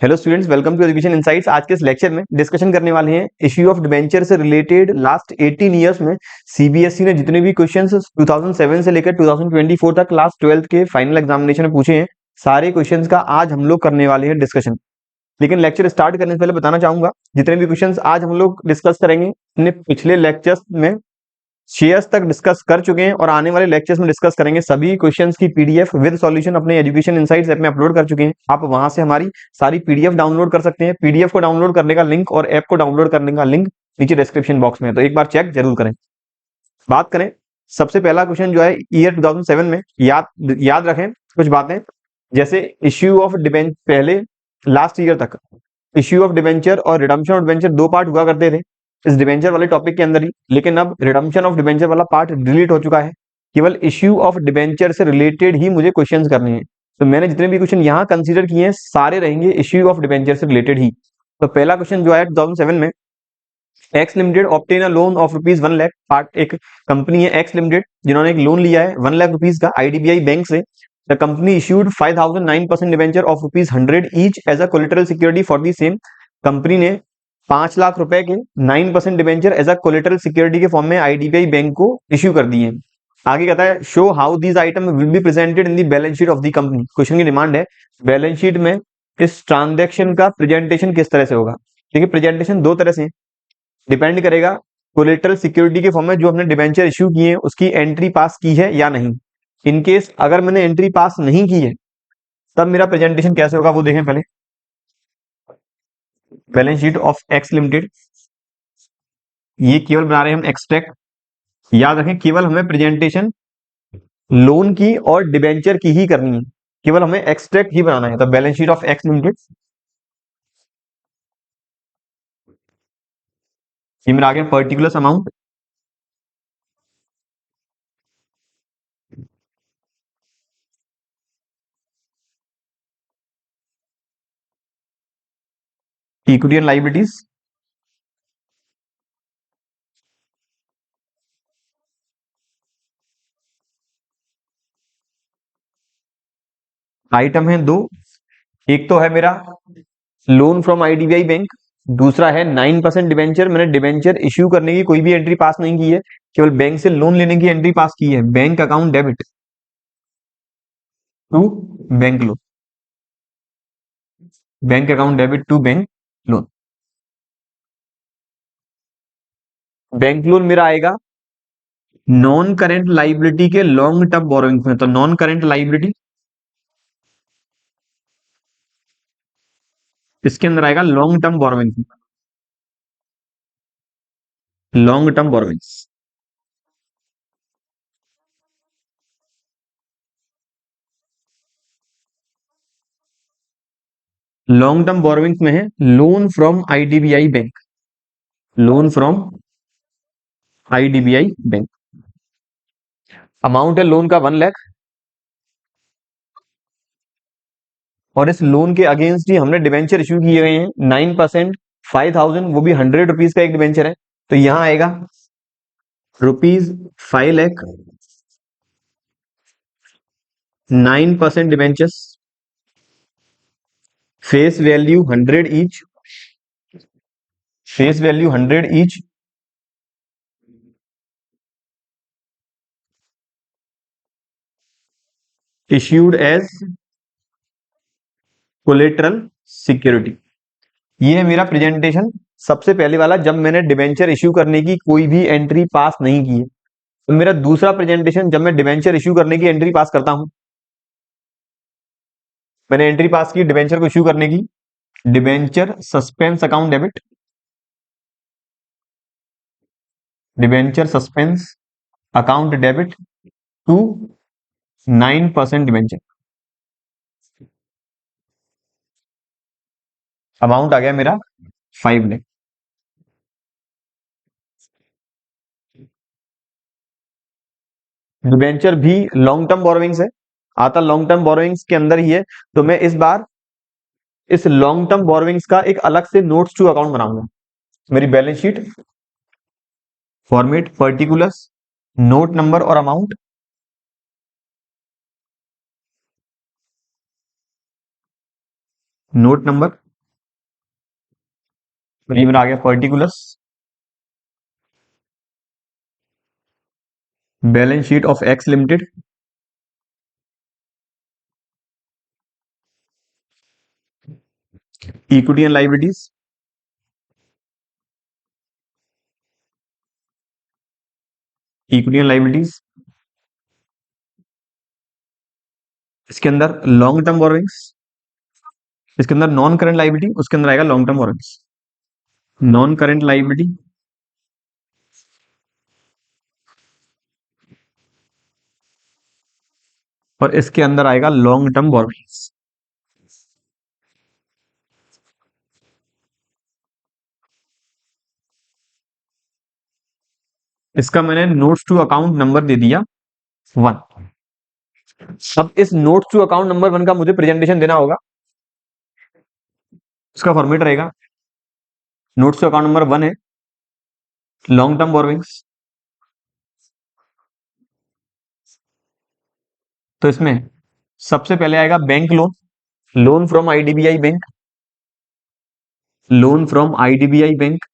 Hello students, welcome to education insights. आज के इस लेक्चर में डिस्कशन करने वाले हैं इश्यू ऑफ डिबेंचर से रिलेटेड। लास्ट 18 इयर्स में सीबीएसई ने जितने भी क्वेश्चंस 2007 से लेकर 2024 तक क्लास 12th के फाइनल एग्जामिनेशन में पूछे हैं, सारे क्वेश्चंस का आज हम लोग करने वाले हैं डिस्कशन। लेकिन लेक्चर स्टार्ट करने से पहले बताना चाहूंगा, जितने भी क्वेश्चंस आज हम लोग डिस्कस करेंगे अपने पिछले लेक्चर्स में शेयर्स तक डिस्कस कर चुके हैं और आने वाले लेक्चर्स में डिस्कस करेंगे। सभी क्वेश्चंस की पीडीएफ विद सॉल्यूशन अपने एजुकेशन इनसाइट्स ऐप में अपलोड कर चुके हैं। आप वहां से हमारी सारी पीडीएफ डाउनलोड कर सकते हैं। पीडीएफ को डाउनलोड करने का लिंक और ऐप को डाउनलोड करने का लिंक नीचे डिस्क्रिप्शन बॉक्स में है, तो एक बार चेक जरूर करें। बात करें, सबसे पहला क्वेश्चन जो है ईयर 2007 में, याद रखें कुछ बातें। जैसे इश्यू ऑफ डिबेंचर, पहले लास्ट ईयर तक इश्यू ऑफ डिबेंचर और रिडम्पशन ऑफ डिबेंचर दो पार्ट हुआ करते थे इस डिबेंचर वाले टॉपिक के अंदर ही। लेकिन अब रिडम्पशन ऑफ डिबेंचर वाला पार्ट डिलीट हो चुका है। केवल इश्यू ऑफ डिबेंचर से रिलेटेड ही मुझे क्वेश्चंस करने हैं। तो मैंने जितने भी क्वेश्चन यहाँ कंसीडर किए हैं सारे रहेंगे इश्यू ऑफ डिबेंचर से रिलेटेड ही। तो पहला क्वेश्चन जो है 2007 में, X limited obtain a loan of ₹1 lakh. Part एक कंपनी है एक्स लिमिटेड, जिन्होंने एक लोन लिया है ₹1 लाख का आईडीबीआई बैंक से। The company issued 5,009% debenture of ₹100 each as a collateral security for the same. Company ने 5 लाख रुपए के 9% debenture as a collateral security के फॉर्म में आईडीबीआई बैंक को इश्यू कर दिए। आगे कहता है show how these item will be presented in the balance sheet of the company. Question की डिमांड है बैलेंस शीट में इस ट्रांजेक्शन का प्रेजेंटेशन किस तरह से होगा। देखिए, प्रेजेंटेशन दो तरह से डिपेंड करेगा कोलेटरल सिक्योरिटी के फॉर्म में जो हमने डिबेंचर इश्यू किए हैं उसकी एंट्री पास की है या नहीं। इन केस अगर मैंने एंट्री पास नहीं की है तब मेरा प्रेजेंटेशन कैसे होगा वो देखें पहले। Balance sheet of X limited, ये केवल बना रहे हैं हम एक्सट्रैक्ट। याद रखें केवल हमें प्रेजेंटेशन लोन की और डिबेंचर की ही करनी है, केवल हमें एक्सट्रैक्ट ही बनाना है। तो balance sheet of X limited, ये मेरा आ गया particular amount. Equity and liabilities, item है दो। एक तो है मेरा लोन फ्रॉम आईडीबीआई बैंक, दूसरा है 9% डिबेंचर। मैंने डिबेंचर इश्यू करने की कोई भी एंट्री पास नहीं की है, केवल बैंक से लोन लेने की एंट्री पास की है। Bank account debit to bank loan, bank account debit to bank loan. Bank loan मेरा आएगा नॉन करेंट लाइबिलिटी के लॉन्ग टर्म बोरोइंग में। तो नॉन करेंट लाइबिलिटी इसके अंदर आएगा long term borrowing, long term borrowings. Long term borrowings में है loan from IDBI bank, loan from IDBI bank. Amount है लोन का 1 लाख और इस लोन के अगेंस्ट ही हमने डिबेंचर इश्यू किए गए हैं 9%, 5,000, वो भी ₹100 का एक डिबेंचर है। तो यहां आएगा ₹5 lakh, 9% debentures, face value 100 each, face value 100 each. Issued as collateral security. ये है मेरा प्रेजेंटेशन सबसे पहले वाला, जब मैंने डिबेंचर इश्यू करने की कोई भी एंट्री पास नहीं की है। तो मेरा दूसरा प्रेजेंटेशन जब मैं डिबेंचर इश्यू करने की एंट्री पास करता हूं, मैंने एंट्री पास की डिबेंचर को इश्यू करने की, debenture suspense account debit, debenture suspense account debit to 9% debenture. Amount आ गया मेरा 5 लाख। डिबेंचर भी लॉन्ग टर्म बोरोइंग्स है, आता लॉन्ग टर्म बोरोइंग्स के अंदर ही है। तो मैं इस बार इस लॉन्ग टर्म बोरोइंग्स का एक अलग से नोट्स टू अकाउंट बनाऊंगा। मेरी balance sheet format particulars, note number और अमाउंट, नोट नंबर तो ये मेरा आ गया particulars, balance sheet of X limited, equity and liabilities, equity and liabilities, इसके अंदर लॉन्ग टर्म बोरोइंग्स, इसके अंदर नॉन करंट लाइबिलिटी, उसके अंदर आएगा long term borrowings, non current liability, और इसके अंदर आएगा लॉन्ग टर्म बोरोइंग्स। इसका मैंने नोट्स टू अकाउंट नंबर दे दिया 1। अब इस नोट्स टू अकाउंट नंबर 1 का मुझे प्रेजेंटेशन देना होगा। इसका फॉर्मेट रहेगा, नोट्स टू अकाउंट नंबर 1 है लॉन्ग टर्म बोरोइंग्स, तो इसमें सबसे पहले आएगा bank loan, loan from IDBI bank, loan from IDBI bank,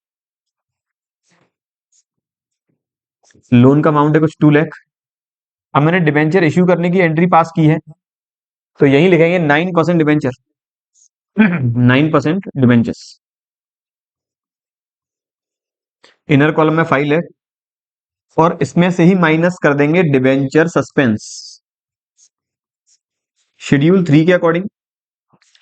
loan का अमाउंट है कुछ 2 लाख। अब मैंने डिबेंचर इश्यू करने की एंट्री पास की है, तो यही लिखेंगे 9% डिबेंचर, 9% डिबेंचर्स। इनर कॉलम में 5 लाख, और इसमें से ही माइनस कर देंगे डिबेंचर सस्पेंस। शेड्यूल 3 के अकॉर्डिंग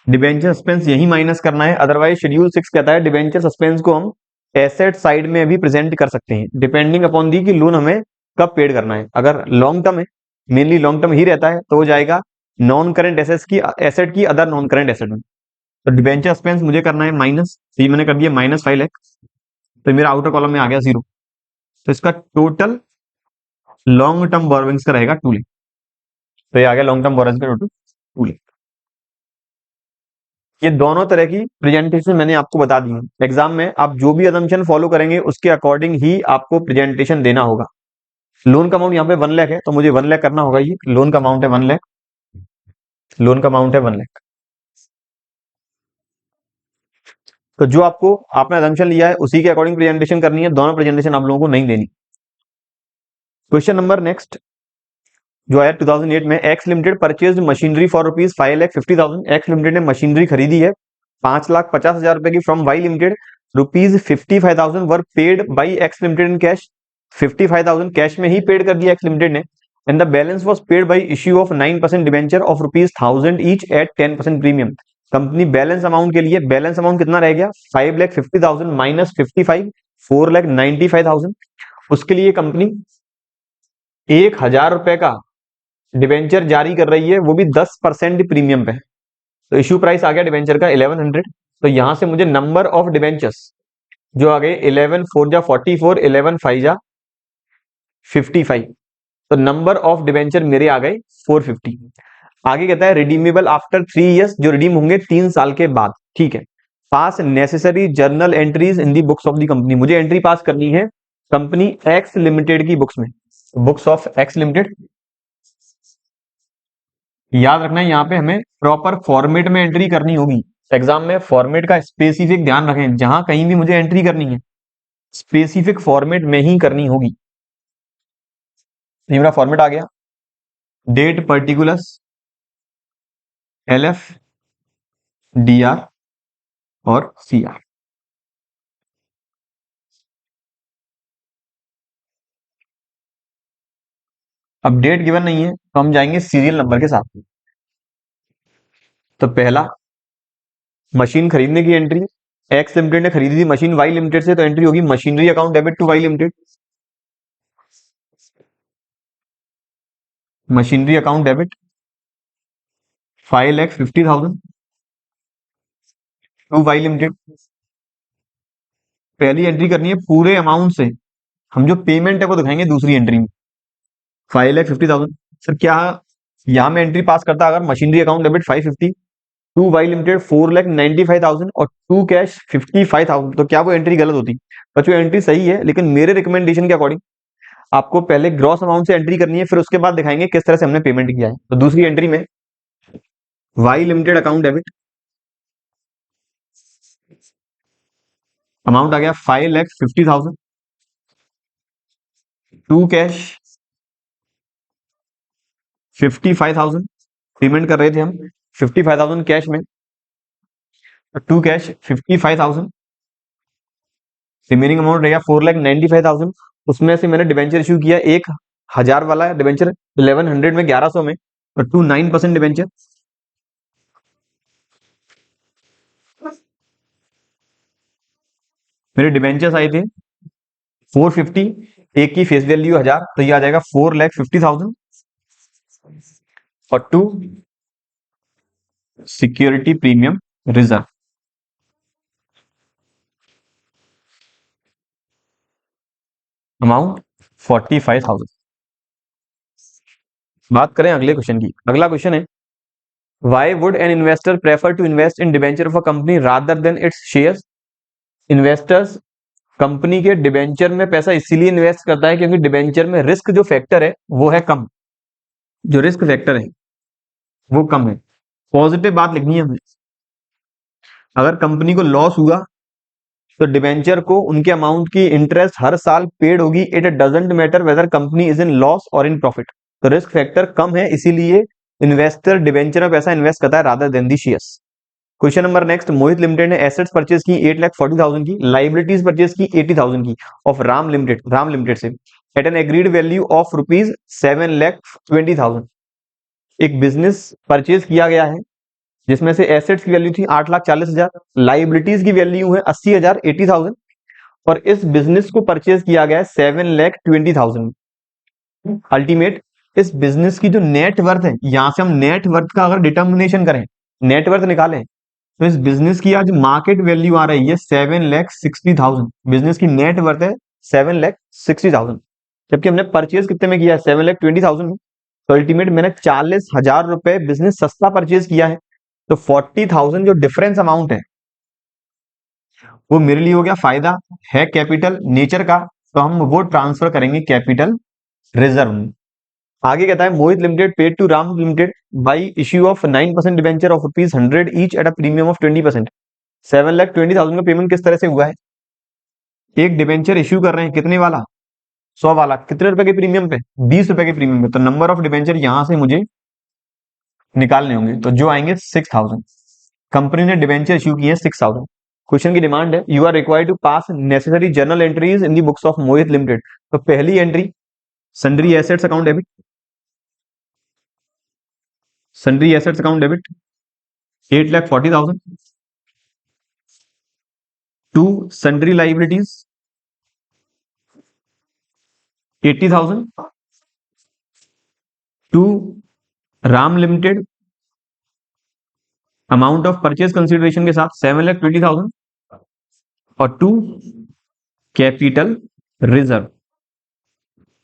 डिबेंचर सस्पेंस यही माइनस करना है, अदरवाइज शेड्यूल 6 कहता है डिबेंचर सस्पेंस को हम एसेट साइड में भी प्रेजेंट कर सकते हैं, डिपेंडिंग अपॉन दी कि लोन हमें कब पेड करना है। अगर लॉन्ग टर्म है, मेनली लॉन्ग टर्म ही रहता है, तो हो जाएगा नॉन करंट एसेट की अदर नॉन करंट एसेट में। तो डिबेंचर सस्पेंस मुझे करना है माइनस, तो ये मैंने कर दिया -5 लाख, तो मेरा आउटर कॉलम में आ गया 0। तो इसका टोटल लॉन्ग टर्म बोरोइंग्स का रहेगा 2 लाख, तो ये आ गया लॉन्ग टर्म बोरोइंग्स का टोटल 2 लाख। ये दोनों तरह की प्रेजेंटेशन मैंने आपको बता दी है। एग्जाम में आप जो भी असम्पशन फॉलो करेंगे उसके अकॉर्डिंग ही आपको प्रेजेंटेशन देना होगा। लोन का अमाउंट यहाँ पे 1 लाख है, तो मुझे 1 लाख करना होगा। ये लोन का अमाउंट है 1 लाख, लोन का अमाउंट है 1 लाख। तो जो आपको आपने असम्पशन लिया है उसी के अकॉर्डिंग प्रेजेंटेशन करनी है, दोनों प्रेजेंटेशन आप लोगों को नहीं देनी। क्वेश्चन नंबर नेक्स्ट जो आया 2008 में, X limited purchase machinery for ₹5,50,000। X limited ने मशीनरी खरीदी है 5,50,000 रुपए की from Y limited. ₹55,000 were paid by X limited in cash. 55,000 cash में ही पेड कर दिया एक्स लिमिटेड ने, and the balance was paid by issue of 9% debenture of ₹1,000 each at 10% premium. Company balance amount के लिए, बैलेंस अमाउंट कितना रह गया 5,50,000 माइनस 55, 4,95,000। उसके लिए कंपनी 1,000 रुपए का डिवेंचर जारी कर रही है, वो भी 10% प्रीमियम पे। तो इश्यू प्राइस आ गया डिवेंचर का 1100। तो यहां से मुझे नंबर ऑफ डिवेंचर्स जो आ गए 11 4 जा 44, 11 5 जा 55, तो नंबर ऑफ डिवेंचर मेरे आ गए 450। आगे कहता है रिडीमेबल आफ्टर 3 इयर्स, जो रिडीम होंगे 3 साल के बाद। ठीक है, pass necessary journal entries in the books of the company. मुझे एंट्री पास करनी है कंपनी एक्स लिमिटेड की बुक्स में, बुक्स ऑफ एक्स लिमिटेड। याद रखना है यहाँ पे हमें प्रॉपर फॉर्मेट में एंट्री करनी होगी। एग्जाम में फॉर्मेट का स्पेसिफिक ध्यान रखें, जहां कहीं भी मुझे एंट्री करनी है स्पेसिफिक फॉर्मेट में ही करनी होगी। ये मेरा फॉर्मेट आ गया, डेट पर्टिकुलर्स, LF, DR और CR। अब डेट गिवन नहीं है तो हम जाएंगे सीरियल नंबर के साथ। तो पहला मशीन खरीदने की एंट्री, एक्स लिमिटेड ने खरीदी थी मशीन वाई लिमिटेड से, तो एंट्री होगी machinery account debit to Y limited, machinery account debit 5,50,000 to Y limited. पहली एंट्री करनी है पूरे अमाउंट से, हम जो पेमेंट है वो दिखाएंगे दूसरी एंट्री में। 5,50,000 सर क्या यहाँ में एंट्री पास करता अगर machinery account debit 550, to Y limited 4,95,000 और टू कैश 55,000, तो क्या वो एंट्री गलत होती? बच्चों एंट्री सही है, लेकिन मेरे रिकमेंडेशन के अकॉर्डिंग आपको पहले ग्रॉस अमाउंट से एंट्री करनी है, फिर उसके बाद दिखाएंगे किस तरह से हमने पेमेंट किया है। तो दूसरी एंट्री में Y limited account debit amount आ गया 5,50,000। टू कैश 55,000 पेमेंट कर रहे थे हम, 55,000 कैश में। टू कैश 55,000, रिमेनिंग अमाउंट रहेगा 4,95,000। उसमें से मैंने डिबेंचर इशू किया 1,000 वाला डिबेंचर 1100 में 1100 में, और 9% डिबेंचर। मेरे डिबेंचर्स आए थे 450, एक की फेस वैल्यू 1000, तो ये आ जाएगा 4,50,000। और to security premium reserve, amount 45,000। बात करें अगले क्वेश्चन की। अगला क्वेश्चन है, why would an investor prefer to invest in debenture of a company rather than its shares? Investors company के डिबेंचर में पैसा इसीलिए इन्वेस्ट करता है क्योंकि डिबेंचर में रिस्क जो फैक्टर है वो है कम, जो रिस्क फैक्टर है वो कम है। पॉजिटिव बात लिखनी है हमें। अगर कंपनी को लॉस हुआ तो डिबेंचर को उनके अमाउंट की इंटरेस्ट हर साल पेड होगी। It doesn't matter whether company is in loss और इन प्रॉफिट। तो रिस्क फैक्टर कम है, इसीलिए इन्वेस्टर डिबेंचर में पैसा इन्वेस्ट करता है rather than the shares. Question number next, Mohit limited ने एसेट्स परचेज की 8,40,000 की, लाइबिलिटीज परचेज की 80,000 की ऑफ राम लिमिटेड से at an agreed value of ₹7,20,000। एक बिजनेस परचेज किया गया है जिसमें से एसेट्स की वैल्यू थी 8,40,000, लाइबिलिटीज की वैल्यू है 80,000 80,000, और इस बिजनेस को परचेज किया गया है 7,20,000। अल्टीमेट इस बिजनेस की जो नेट वर्थ है, यहां से हम नेट वर्थ का अगर डिटर्मिनेशन करें, नेट वर्थ निकालें, तो इस बिजनेस की आज मार्केट वैल्यू आ रही है 7,60,000। बिजनेस की नेट वर्थ है 7,60,000, जबकि हमने परचेज कितने में किया है 7,20,000 में। तो अल्टीमेट मैंने 40,000 रुपए बिजनेस सस्ता परचेज किया है, तो 40,000 जो डिफरेंस अमाउंट है वो मेरे लिए हो गया फायदा। है कैपिटल नेचर का, तो हम वो ट्रांसफर करेंगे कैपिटल रिजर्व में। आगे कहता है, Mohit limited paid to Ram limited by issue of 9% debenture of ₹100 each at a premium of 20%। 7,20,000 का पेमेंट किस तरह से हुआ है? एक डिवेंचर इश्यू कर रहे हैं, कितने वाला? 100 वाला। कितने रुपए के प्रीमियम पे? 20 रुपए के प्रीमियम पे। तो नंबर ऑफ डिवेंचर यहां से मुझे निकालने होंगे, तो जो आएंगे 6,000। कंपनी ने डिवेंचर इश्यू किए 6,000। क्वेश्चन की डिमांड है, you are required to pass necessary journal entries in the books of Mohit limited. तो पहली entry, sundry assets account debit, sundry assets account debit 8,40,000। To sundry liabilities 80,000। To Ram limited amount of purchase consideration के साथ 7,20,000। और to capital reserve,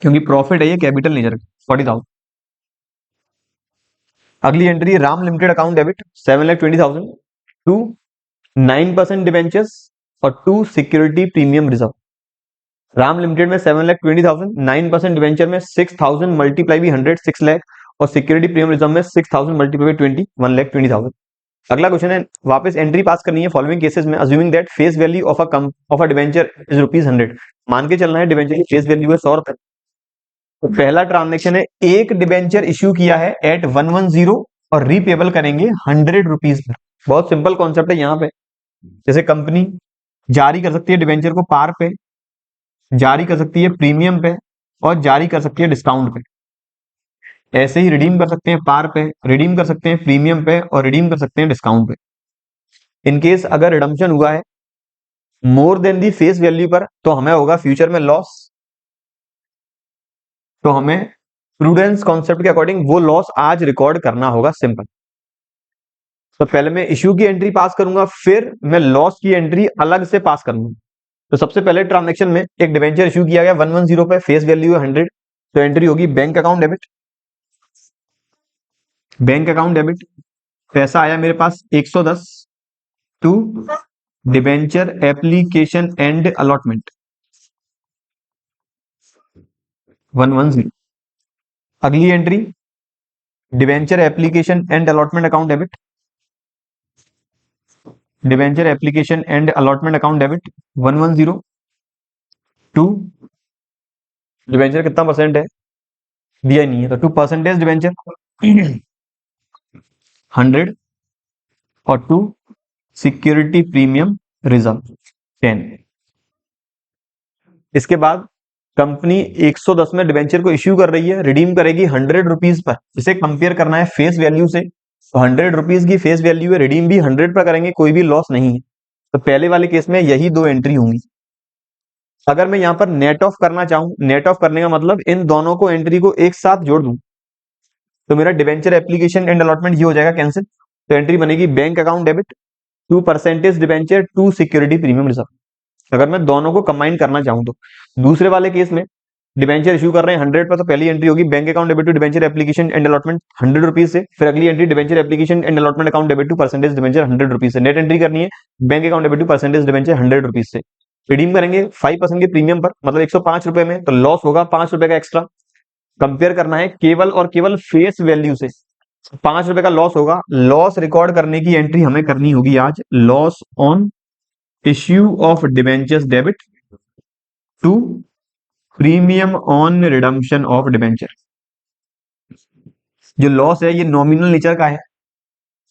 क्योंकि profit है ये capital reserve 40,000। अगली entry, Ram limited account debit 7,20,000 to 9% debentures और to security premium reserve. Ram limited में 7,20,000, 9% debenture में 6,000 मल्टीप्लाई भी 100 6 लाख, और सिक्योरिटी प्रीमियम रिजर्व में 6,000 मल्टीप्लाई 20 1,20,000। अगला क्वेश्चन है, वापस एंट्री पास करनी है फॉलोइंग केसेस में, assuming that face value of a debenture is ₹100। मान के चलना है डिवेंचर की फेस वैल्यू है 100 रुपए। तो पहला ट्रांजेक्शन है, एक डिवेंचर इश्यू किया है एट 110 और रीपेबल करेंगे ₹100 पर। बहुत सिंपल कॉन्सेप्ट है यहाँ पे। जैसे कंपनी जारी कर सकती है डिवेंचर को पार पे, जारी कर सकती है प्रीमियम पे, और जारी कर सकती है डिस्काउंट पे। ऐसे ही रिडीम कर सकते हैं पार पे, रिडीम कर सकते हैं प्रीमियम पे, और रिडीम कर सकते हैं डिस्काउंट पे। इनकेस अगर रिडम्पशन हुआ है मोर देन दी फेस वैल्यू पर, तो हमें होगा फ्यूचर में लॉस। तो हमें प्रूडेंस कॉन्सेप्ट के अकॉर्डिंग वो लॉस आज रिकॉर्ड करना होगा, सिंपल। तो पहले मैं इश्यू की एंट्री पास करूंगा, फिर मैं लॉस की एंट्री अलग से पास करूंगा। तो सबसे पहले ट्रांजेक्शन में एक डिवेंचर इश्यू किया गया 110 पे, फेस वैल्यू है 100, तो एंट्री होगी bank account debit. Bank account debit, पैसा आया मेरे पास 110 to debenture application and allotment 110। अगली entry, debenture application and allotment account debit debenture application and allotment account debit 110। 2 debenture कितना परसेंट है, दिया नहीं है, तो 2% डिबेंचर 100 और 2 सिक्योरिटी प्रीमियम रिजर्व 10। इसके बाद कंपनी 110 में डिबेंचर को इश्यू कर रही है, रिडीम करेगी 100 रुपीज पर। इसे कंपेयर करना है फेस वैल्यू से, तो 100 रुपीज की फेस वैल्यू है, रिडीम भी 100 पर करेंगे, कोई भी लॉस नहीं है। तो पहले वाले केस में यही दो एंट्री होंगी। अगर मैं यहां पर नेट ऑफ करना चाहूं, नेट ऑफ करने का मतलब इन दोनों को एंट्री को एक साथ जोड़ दूं, तो मेरा डिबेंचर एप्लीकेशन एंड अलॉटमेंट ये हो जाएगा कैंसिल। तो एंट्री बनेगी bank account debit 2% debenture 2 security premium reserve. अगर मैं दोनों को कंबाइन करना चाहूं तो दूसरे वाले केस में डिबेंचर इशू कर रहे हैं 100 पर, तो पहली एंट्री होगी bank account debit to debenture application and allotment 100 rupees से। फिर अगली entry debenture application and allotment account debit to percentage debenture 100 rupees से। नेट एंट्री करनी है bank account debit to percentage debenture 100 rupees से। रिडीम करेंगे 5% के प्रीमियम पर, मतलब 105 रुपए में, तो लॉस होगा 5 रुपए का एक्स्ट्रा। कंपेयर करना है केवल और केवल फेस वैल्यू से, 5 रुपए का लॉस होगा। लॉस रिकॉर्ड करने की एंट्री हमें करनी होगी आज, loss on issue of debentures debit to premium on redemption of debenture. जो लॉस है ये नॉमिनल नेचर का है,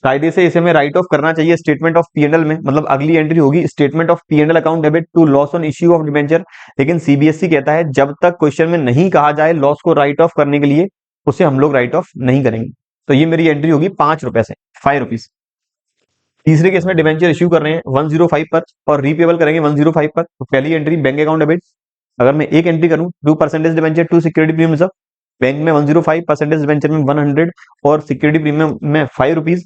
कायदे से इसे हमें राइट ऑफ करना चाहिए स्टेटमेंट ऑफ पीएनएल में, मतलब अगली एंट्री होगी statement of PNL account debit to loss on issue of debenture. लेकिन सीबीएसई कहता है जब तक क्वेश्चन में नहीं कहा जाए लॉस को राइट ऑफ करने के लिए, उसे हम लोग राइट ऑफ नहीं करेंगे। तो ये मेरी एंट्री होगी 5 रुपए से, 5 रुपीज। तीसरे केस में डिबेंचर इश्यू कर रहे हैं 105 पर और रीपेबल करेंगे 105 पर, तो पहली एंट्री बैंक अकाउंट डेबिट। अगर मैं एक एंट्री करूं 2% debenture to security premium reserve, bank में 105, परसेंटेज डिबेंचर में 100 और सिक्योरिटी प्रीमियम में 5 रुपीज।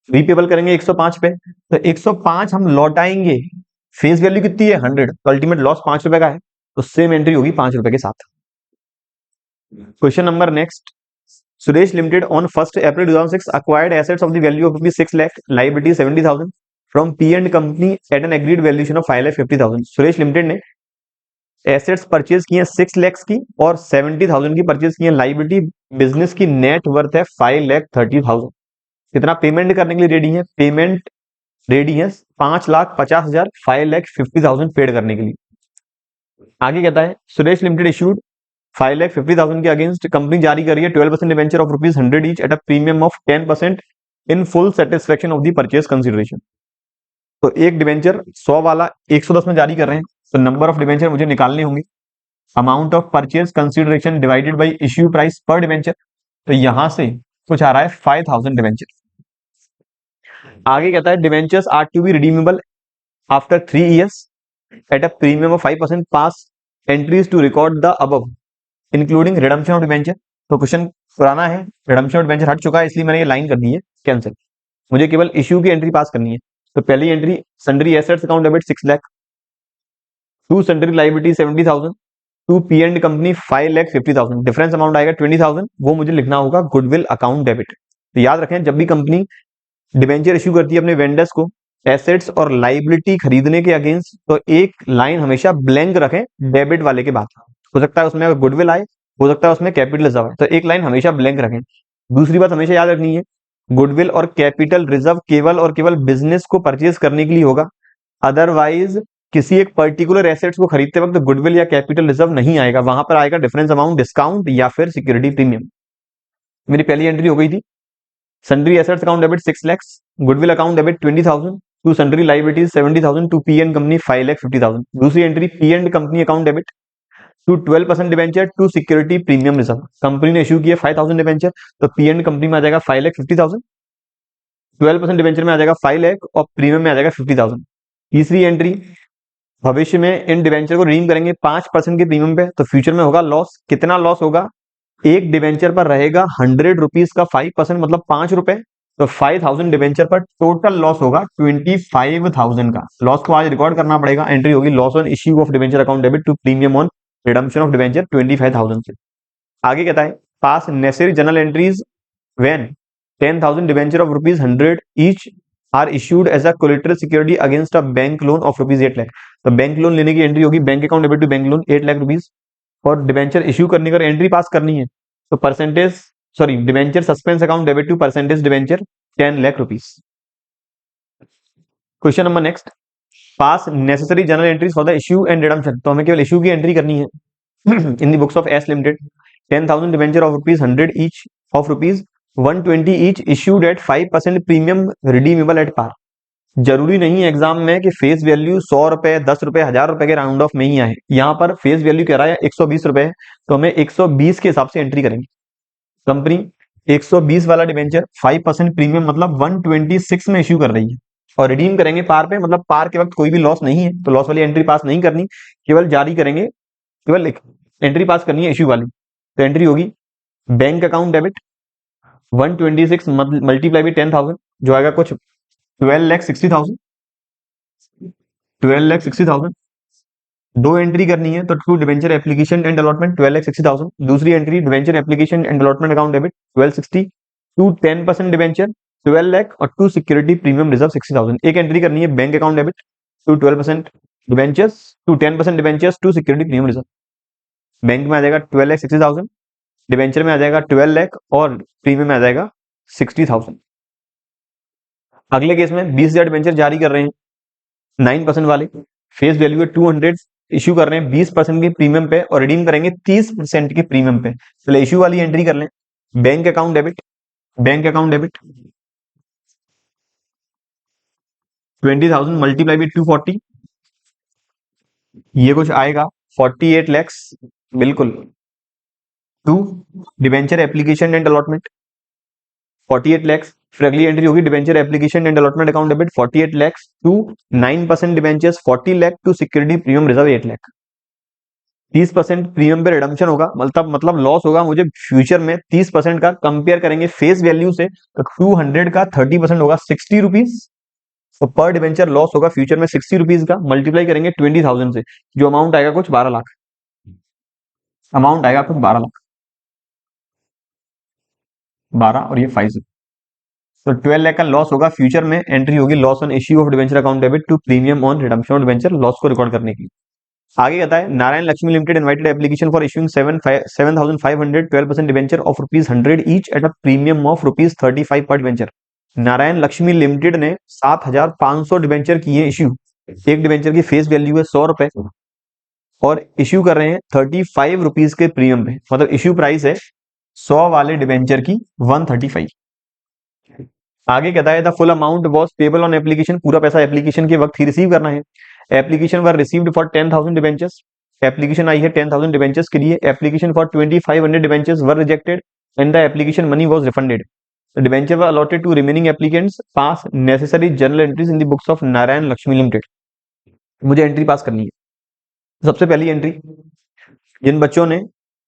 रीपेबल करेंगे 105 पे, तो 105 हम लौटाएंगे, फेस वैल्यू कितनी है 100, तो अल्टीमेट लॉस 5 रुपए का है, तो सेम एंट्री होगी 5 रुपए के साथ। Question number next, Suresh limited on 1 April 2006 acquired assets of the value of rupees 6 lakh, liability 70,000 from P and company at an agreed valuation of 5,50,000। Suresh limited ने एसेट्स परचेज किए 6 lakhs की और 70,000 की परचेज किए, लाइबिलिटी बिजनेस की net worth है 5,30,000। कितना payment करने के लिए रेडी है, पेमेंट रेडी है 5,50,000, 5,50,000 पेड करने के लिए। आगे कहता है सुरेश लिमिटेड इशूड 5,50,000 के अगेंस्ट कंपनी जारी कर रही है 12% debenture of ₹100 each at a premium of 10% in full satisfaction of the purchase consideration. तो एक डिबेंचर 100 वाला 110 में जारी कर रहे हैं, तो नंबर ऑफ डिबेंचर मुझे निकालने होंगे। Amount of purchase consideration divided by issue price पर डिबेंचर, तो यहां से कुछ आ रहा है 5,000 डिबेंचर। आगे कहता है debentures are to be redeemable after 3 years at a premium of 5%, pass entries to record the above including redemption of debenture. तो क्वेश्चन पुराना है, रिडम्पशन ऑफ डिबेंचर हट चुका है, इसलिए मैंने ये लाइन कर दी है कैंसिल। मुझे केवल इश्यू की एंट्री पास करनी है। तो पहली entry sundry assets account debit 6 lakh, to sundry liability 70,000, to P and company 5,50,000, difference amount आएगा 20,000, वो मुझे लिखना होगा गुडविल अकाउंट डेबिट। तो याद रखें जब भी कंपनी डिबेंचर इश्यू करती है अपने वेंडर्स को एसेट्स और लाइबिलिटी खरीदने के अगेंस्ट, तो एक लाइन हमेशा ब्लैंक रखें डेबिट वाले के बाद। हो सकता है उसमें गुडविल आए, हो सकता है उसमें कैपिटल रिजर्व है, तो एक लाइन हमेशा ब्लैंक रखें। दूसरी बात हमेशा याद रखनी है, गुडविल और कैपिटल रिजर्व केवल और केवल बिजनेस को परचेज करने के लिए होगा, अदरवाइज किसी एक पर्टिकुलर एसेट्स को खरीदते वक्त गुडविल या कैपिटल रिजर्व नहीं आएगा, वहां पर आएगा डिफरेंस अमाउंट डिस्काउंट या फिर सिक्योरिटी प्रीमियम। मेरी पहली एंट्री हो गई थी sundry assets account debit 6 lakhs, goodwill account debit 20,000, to sundry liabilities 70,000, to P and company 5,50,000। दूसरी entry P and company account debit to 12% debenture to security premium reserve, company ने issue किया 5,000 debenture, तो P and company में आ जाएगा 5,50,000, 12% debenture में आ जाएगा 5 लाख और प्रीमियम में आ जाएगा 50,000। तीसरी एंट्री भविष्य में इन डिबेंचर को रिडीम करेंगे 5% के प्रीमियम पे, तो फ्यूचर में होगा लॉस। कितना लॉस होगा, एक डिबेंचर पर रहेगा 100 रुपीज का 5% मतलब 5 रुपए, तो 5,000 डिबेंचर पर टोटल लॉस होगा 25,000 का। लॉस को आज रिकॉर्ड करना पड़ेगा, एंट्री होगी loss on issue of debenture account debit to premium on redemption of debenture 25,000 से। आगे कहता है pass necessary journal entries when 10,000 debenture of ₹100 each are issued as a collateral security against a bank loan of ₹8 lakh. तो bank loan लेने की entry होगी bank account debit to bank loan 8 lakh rupees, और debenture issue करने का entry pass करनी है, तो percentage sorry debenture suspense account debit to percentage debenture 10 lakh rupees. Question number next, pass necessary journal entries for the issue and redemption. तो हमें केवल issue की एंट्री करनी है in the books of S limited 10,000 debenture of rupees 100 each of rupees 120 each issued at 5% premium redeemable at par. जरूरी नहीं है exam में कि फेस वैल्यू 100 रुपए 10 रुपए 1000 रुपए के राउंड ऑफ में ही आए। यहाँ पर फेस वैल्यू कह रहा है 120 रुपए, तो हमें 120 के हिसाब से एंट्री करेंगे। कंपनी 120 वाला डिवेंचर 5% प्रीमियम मतलब 126 में इश्यू कर रही है और रिडीम करेंगे पार पे, मतलब पार के वक्त कोई भी लॉस नहीं है, तो लॉस वाली एंट्री पास नहीं करनी, केवल जारी करेंगे, केवल एंट्री पास करनी है इश्यू वाली। तो एंट्री होगी bank account debit 126 multiply by 10,000 जो आएगा कुछ 12,60,000 12,60,000। दो एंट्री करनी है तो to debenture application and allotment 12,60,000, दूसरी entry debenture application and allotment account debit 1260, to 10% debenture 12 lakh और टू सिक्योरिटी प्रीमियम रिजर्व 60,000। एक एंट्री करनी है bank account debit to 12% debentures to 10% debentures to security premium reserve. Bank में आ जाएगा 12,60,000, debenture में आ जाएगा 12 लाख और प्रीमियम में आ जाएगा 60,000। अगले केस में 20,000 डिवेंचर जारी कर रहे हैं 9% वाले, फेस वैल्यू है 200, इश्यू कर रहे हैं 20% के प्रीमियम पे और रिडीम करेंगे 30% के प्रीमियम पे। चलो इश्यू वाली एंट्री कर लें, bank account debit 20,000 multiply by 240, ये कुछ आएगा 48 लैक्स बिल्कुल। To debenture application and allotment 48 lakhs, फिर अगली एंट्री होगी debenture application and allotment account debit 48 lakhs to 9% debentures 40 lakh to security premium reserve 8 lakh. 30% premium पे रिडम्पशन होगा, मतलब लॉस होगा मुझे फ्यूचर में 30% का। कंपेयर करेंगे फेस वैल्यू से तो 200 का 30% होगा 60 रुपीज, तो पर डिवेंचर लॉस होगा फ्यूचर में 60 रुपीज का। मल्टीप्लाई करेंगे 20,000 से, जो अमाउंट आएगा कुछ 12 लाख, अमाउंट आएगा कुछ 12 लाख, 12 और ये 5, तो 12 लाख का लॉस होगा फ्यूचर में। एंट्री होगी loss on issue of debenture account debit to premium on redemption of debenture, loss को रिकॉर्ड करने की। आगे कहता है Narayan Lakshmi limited invited application for issuing 7,500 12% debenture of rupees 100 each at a premium of rupees 35 per debenture. Narayan Lakshmi limited ने 7,500 debenture किए issue, एक debenture की फेस वैल्यू है 100 रुपए और इश्यू कर रहे हैं 35 रुपीज के प्रीमियम पे, मतलब इश्यू प्राइस है 100 वाले डिवेंचर की 135। आगे कहता है the full amount was payable on application, पूरा पैसा एप्लीकेशन के वक्त ही रिसीव करना है। Application were received for 10,000 debentures, application आई है 10,000 डिवेंचर्स के लिए। Application for 2,500 debentures were rejected and the application money was refunded. Debenture were allotted to remaining applicants, pass necessary journal entries in the books of Narayan Lakshmi limited. मुझे entry pass करनी है। सबसे पहली entry, जिन बच्चों ने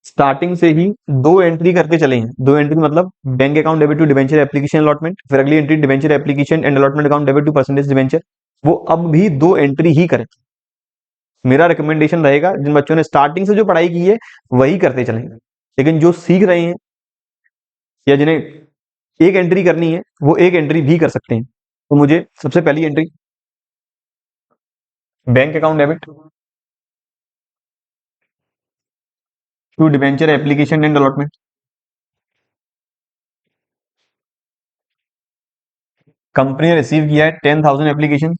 स्टार्टिंग से ही दो एंट्री करके चले हैं, दो एंट्री मतलब bank account debit to debenture application allotment, फिर अगली entry debenture application and allotment account debit to percentage debenture, वो अब भी दो एंट्री ही करें। मेरा रिकमेंडेशन रहेगा जिन बच्चों ने स्टार्टिंग से जो पढ़ाई की है वही करते चलेंगे, लेकिन जो सीख रहे हैं या जिन्हें एक एंट्री करनी है वो एक एंट्री भी कर सकते हैं। तो मुझे सबसे पहली entry bank account debit to debenture application and allotment, company ने रिसीव किया है 10,000 एप्लीकेशन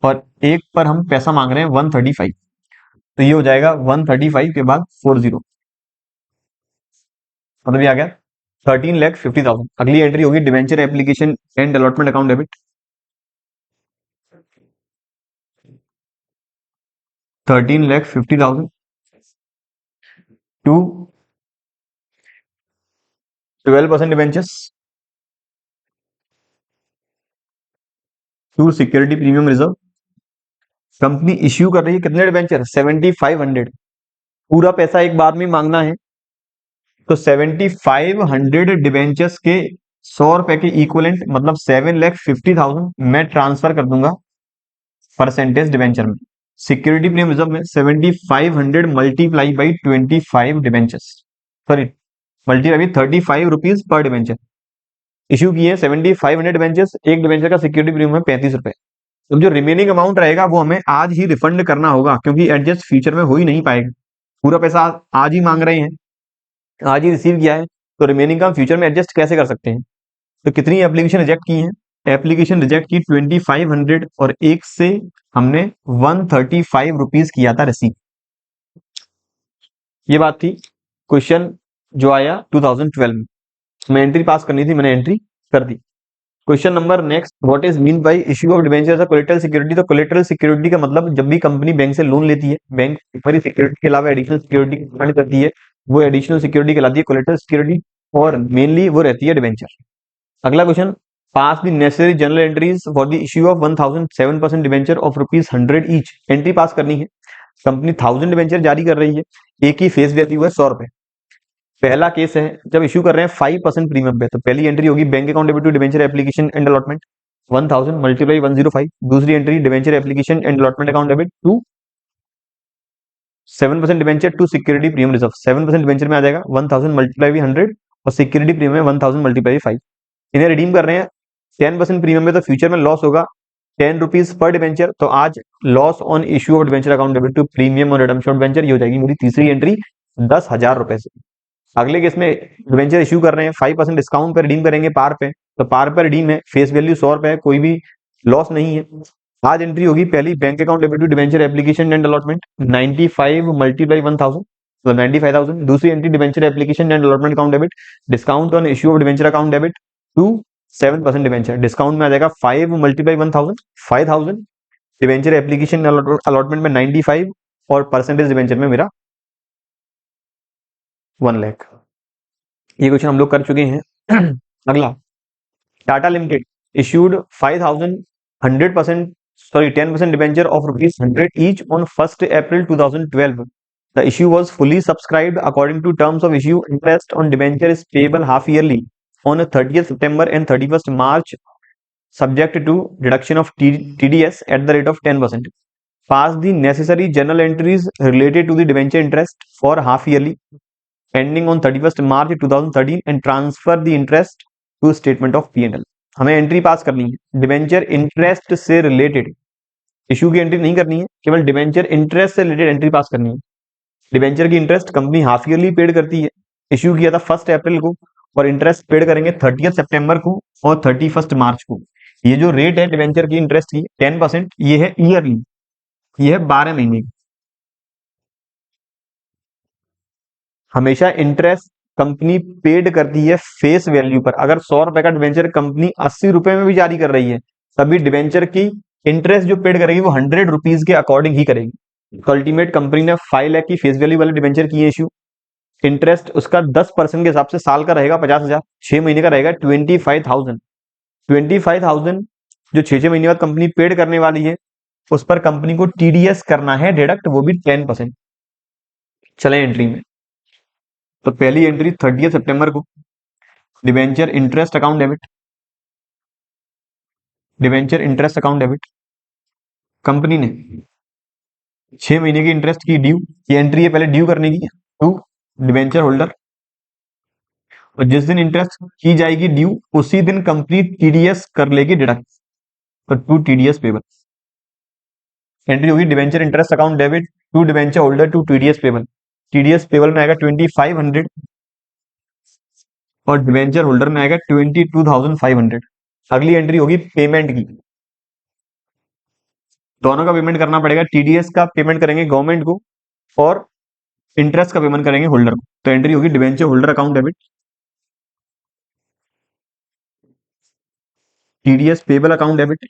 और एक पर हम पैसा मांग रहे हैं 135, तो ये हो जाएगा 135 के बाद 40, मतलब ये आ गया 13,50,000। अगली एंट्री होगी debenture application and allotment account debit 13,50,000 to 12% debentures to security premium reserve. Company issue कर रही है कितने डिवेंचर 7,500, पूरा पैसा एक बार में मांगना है, तो 7,500 डिवेंचर्स के 100 रुपए के इक्वलेंट मतलब 7,50,000 मैं ट्रांसफर कर दूंगा परसेंटेज डिवेंचर में। सिक्योरिटी प्रीमियम रिजर्व में 7,500 multiply by 25 debentures, sorry multiply by 35 rupees per debenture. Issue किए 7,500 डिवेंचर्स, एक डिवेंचर का सिक्योरिटी प्रीमियम है 35 रुपए। तो जो रिमेनिंग अमाउंट रहेगा वो हमें आज ही रिफंड करना होगा, क्योंकि एडजस्ट फ्यूचर में हो ही नहीं पाएगा। पूरा पैसा आज ही मांग रहे हैं, आज ही रिसीव किया है, तो रिमेनिंग का हम फ्यूचर में एडजस्ट कैसे कर सकते हैं। तो कितनी एप्लीकेशन रिजेक्ट की हैं एप्लीकेशन रिजेक्ट की 2500 और एक से हमने 135 रुपीज किया था रिसीव। ये बात थी। क्वेश्चन जो आया 2012 में, मैं एंट्री पास करनी थी, मैंने एंट्री कर दी। Question number next, what is mean by issue of debenture as a collateral security. तो कोलेटरल सिक्योरिटी का मतलब जब भी कंपनी बैंक से लोन लेती है, बैंक हमारी सिक्योरिटी के अलावा एडिशनल सिक्योरिटी प्रोवाइड करती है, वो एडिशनल सिक्योरिटी कहलाती है कोलेटरल सिक्योरिटी, और मेनली वो रहती है डिबेंचर। अगला question, pass the necessary journal entries for the issue of 1007% debenture of ₹100 each. Entry pass करनी है। कंपनी 1000 डिबेंचर जारी कर रही है, एक ही फेस वैल्यू है 100 रुपए। पहला केस है जब इशू कर रहे हैं 5% प्रीमियम पे, तो पहली एंट्री होगी bank account debit to debenture application and allotment 1000 multiply 105। दूसरी entry debenture application and allotment account debit to 7% debenture to security premium reserve. 7% debenture में आ जाएगा 1000 मल्टीप्लाई 100 और सिक्योरिटी प्रीमियम है 1000 मल्टीप्लाई 5। इन्हें रिडीम कर रहे हैं 10% प्रीमियम में, तो फ्यूचर में लॉस होगा 10 रुपीज पर डिबेंचर। तो आज loss on issue of debenture account debit to premium और रिडम्पशन डिबेंचर, ये हो जाएगी मेरी तीसरी एंट्री 10,000 रुपए से। अगले केस में डिबेंचर इश्यू कर रहे हैं 5% डिस्काउंट पर रिडीम करेंगे पार पे, तो पार पर रिडीम है, फेस वैल्यू 100 रुपए है, कोई भी लॉस नहीं है। आज एंट्री होगी पहली bank account debit to debenture application and allotment 95 multiply 1000, तो 95,000। दूसरी entry debenture application and allotment account debit discount on issue of debenture account debit to 7% debenture, discount में आ जाएगा 5 मल्टीप्लाई 1000 5000। डिबेंचर एप्लीकेशन अलॉटमेंट में 95 और percentage debenture में मेरा 1 लाख। ये क्वेश्चन हम लोग कर चुके हैं। अगला, Tata limited issued 5000 100% sorry 10% debenture of ₹100 each on 1st April 2012. The issue was fully subscribed according to terms of issue. Interest on debenture is payable half yearly on 30th September and 31st March, subject to deduction of TDS at the rate of 10%. Pass the necessary journal entries related to the debenture interest for half yearly ending on 31st March 2013 and transfer the interest to statement of P&L. हमें entry pass करनी है debenture interest से related, issue की entry नहीं करनी है, केवल debenture interest से रिलेटेड एंट्री पास करनी है। डिबेंचर की interest company half yearly paid करती है, इशू किया था 1 अप्रैल को, और इंटरेस्ट पेड करेंगे 30 सितंबर को और 31 मार्च को। ये जो रेट है डिबेंचर की इंटरेस्ट की 10%, ये है ईयरली, ये है 12 महीने की। हमेशा इंटरेस्ट कंपनी पेड करती है फेस वैल्यू पर। अगर 100 रुपए का डिबेंचर कंपनी 80 रुपए में भी जारी कर रही है, तभी डिबेंचर की इंटरेस्ट जो पेड करेगी वो 100 रुपीज के अकॉर्डिंग ही करेगी। तो अल्टीमेट कंपनी ने 5 लाख की फेस वैल्यू वाले डिबेंचर किए इश्यू। इंटरेस्ट उसका 10% के हिसाब से साल का रहेगा 50,000, 6 महीने का रहेगा 25,000। 25,000 जो 6 महीने बाद कंपनी पेड करने वाली है, उस पर कंपनी को टीडीएस करना है डिडक्ट, वो भी 10%। चले एंट्री में, तो पहली एंट्री 30 सितंबर को debenture interest account debit, debenture interest account debit, company ने 6 महीने की इंटरेस्ट की ड्यू, ये एंट्री है पहले ड्यू करने की टू डिबेंचर होल्डर, और जिस दिन इंटरेस्ट की जाएगी ड्यू उसी दिन कंपनी टीडीएस कर लेगी डिडक्ट, तो टू टीडीएस पेबल। एंट्री होगी debenture interest account debit to debenture holder to TDS payable. TDS payable में आएगा 2500 और डिबेंचर होल्डर में आएगा 22,500। अगली एंट्री होगी पेमेंट की, दोनों का पेमेंट करना पड़ेगा। टीडीएस का पेमेंट करेंगे गवर्नमेंट को और इंटरेस्ट का पेमेंट करेंगे होल्डर को। तो एंट्री होगी debenture holder account debit, TDS payable account debit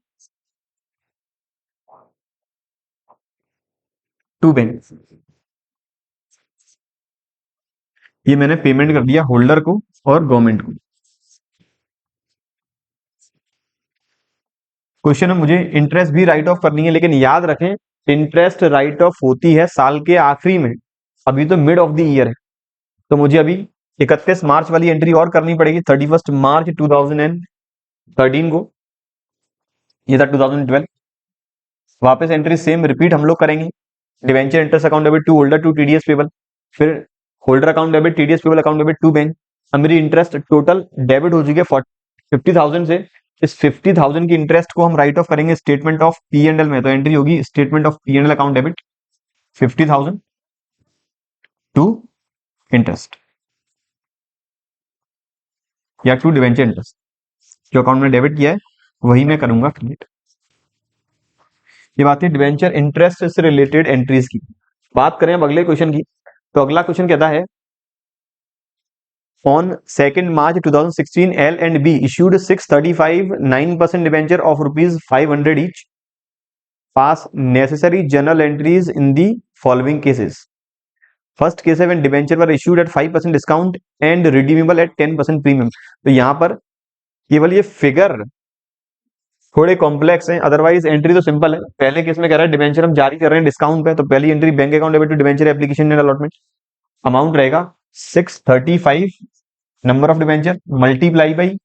to bank. ये मैंने पेमेंट कर दिया होल्डर को और गवर्नमेंट को। क्वेश्चन में मुझे इंटरेस्ट भी राइट ऑफ करनी है, लेकिन याद रखें इंटरेस्ट राइट ऑफ होती है साल के आखिरी में, अभी तो मिड ऑफ द ईयर है। तो मुझे अभी 31 मार्च वाली एंट्री और करनी पड़ेगी 31 मार्च 2013 को, ये था 2012। वापस एंट्री सेम रिपीट हम लोग करेंगे, debenture interest account debit to holder to TDS payable, फिर holder account debit TDS payable account debit to bank. अब मेरी इंटरेस्ट टोटल डेबिट हो चुकी है 50,000 से। इस 50,000 की इंटरेस्ट को हम राइट ऑफ करेंगे statement of P and L में, तो एंट्री होगी statement of P and L account debit 50,000 to interest या टू डिवेंचर इंटरेस्ट जो अकाउंट में डेबिट किया है वही मैं करूंगा क्रिएट। ये बात है डिवेंचर इंटरेस्ट से रिलेटेड एंट्रीज की। बात करें अब अगले क्वेश्चन की, तो अगला क्वेश्चन कहता है on 2nd March 2016 L and B issued 635 9% debenture of rupees 500 each. Pass necessary journal entries in the following cases. First case है when debenture were issued at 5% discount and redeemable at 10% premium. तो यहाँ पर केवल ये figure थोड़े complex हैं, otherwise entry तो simple है। पहले केस में कह रहा है डिबेंचर हम जारी कर रहे हैं डिस्काउंट पे, तो पहली entry bank account debit to debenture application and allotment, amount रहेगा 635 number of debenture multiply by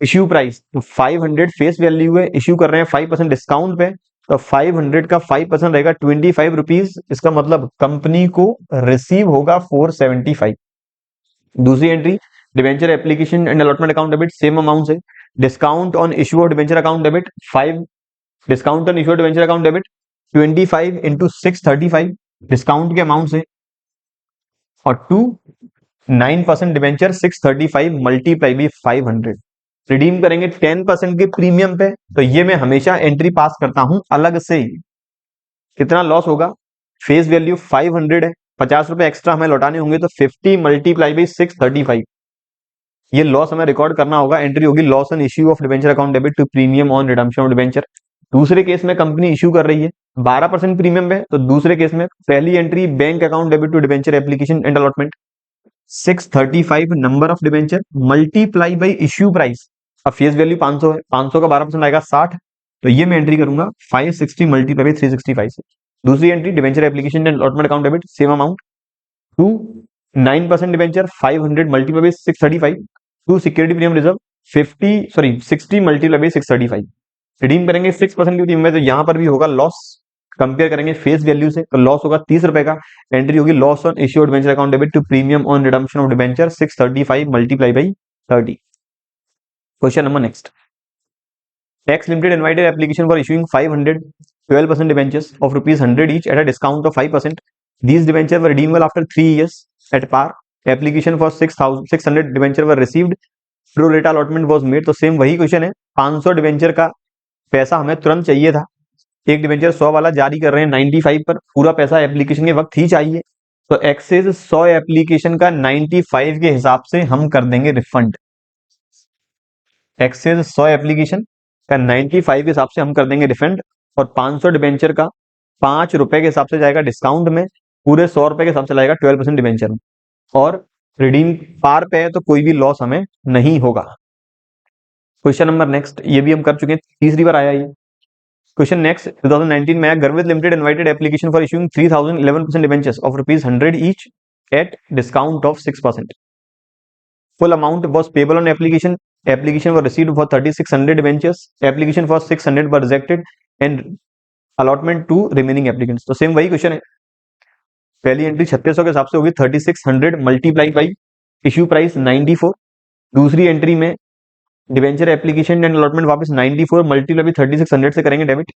issue price, तो 500 फेस वैल्यू है, इश्यू कर रहे हैं 5% डिस्काउंट पे, तो 500 का 5% रहेगा 25 रुपीज, इसका मतलब कंपनी को रिसीव होगा 475। दूसरी entry debenture application and allotment account debit, same amount से discount on issue of debenture account debit 5, discount on issue of debenture account debit 25 into 635 discount के अमाउंट से, और 9% डिबेंचर 635 मल्टीप्लाई बाई 500, रिडीम करेंगे 10% के premium pay, तो ये मैं हमेशा एंट्री पास करता हूं अलग से। कितना लॉस होगा, फेस वैल्यू 500 है, 50 रुपए एक्स्ट्रा हमें लौटाने होंगे, तो 50 मल्टीप्लाई बाई 635, ये लॉस हमें रिकॉर्ड करना होगा। एंट्री होगी loss on issue of debenture account debit to premium on redemption of debenture. दूसरे केस में कंपनी इश्यू कर रही है 12% प्रीमियम पे, तो दूसरे केस में पहली entry bank account debit to debenture application and allotment 635 number of debenture multiply by issue price, अब फेस वैल्यू 500 है, 500 का 12% आएगा 60, तो ये मैं एंट्री करूंगा 560 मल्टीप्लाई बाई 365 से। दूसरी entry debenture application and allotment account debit same amount to 9% debenture 500 multiply by 635 to security premium reserve 60 multiply by 635, redeem करेंगे 6% की प्रीमियम में, तो यहां पर भी होगा लॉस। कंपेयर करेंगे फेस वैल्यू से, तो लॉस होगा 30 रुपए का। एंट्री होगी loss on issue debenture account debit to premium on redemption of debenture 635 multiply by 30। Question number next, tax limited invited application for issuing 500 12% debentures of rupees 100 each at a discount of 5%. These debentures were redeemable after 3 years at par. Application for 600 debenture were received. Pro rata allotment was made. तो same वही question है, 500 debenture का पैसा हमें तुरंत चाहिए था, एक डिबेंचर 100 वाला जारी कर रहे हैं 95 पर, पूरा पैसा एप्लीकेशन के वक्त ही चाहिए, तो एक्सेस 100 एप्लीकेशन का 95 के हिसाब से हम कर देंगे रिफंड। एक्सेस 100 एप्लीकेशन का 95 के हिसाब से हम कर देंगे रिफंड, और 500 डिबेंचर का 5 रुपए के हिसाब से जाएगा डिस्काउंट में, पूरे 100 रुपए के हिसाब से जाएगा 12% डिबेंचर में, और रिडीम पार पे है तो कोई भी लॉस हमें नहीं होगा। क्वेश्चन नंबर नेक्स्ट, ये भी हम कर चुके हैं, तीसरी बार आया ये क्वेश्चन। नेक्स्ट 2019 में गर्वित limited invited application for issuing 3011% debentures of rupees 100 each at discount of 6%. Full amount was payable on application. Application was received for 3600 debentures. Application for 600 were rejected and allotment to remaining applicants. तो same वही question है, पहली entry 3600 के हिसाब से होगी 3600 multiply by issue price 94, दूसरी entry में डिबेंचर एप्लीकेशन एंड अलॉटमेंट वापस 94 मल्टीप्लाई बाई 3600 से करेंगे डेबिट,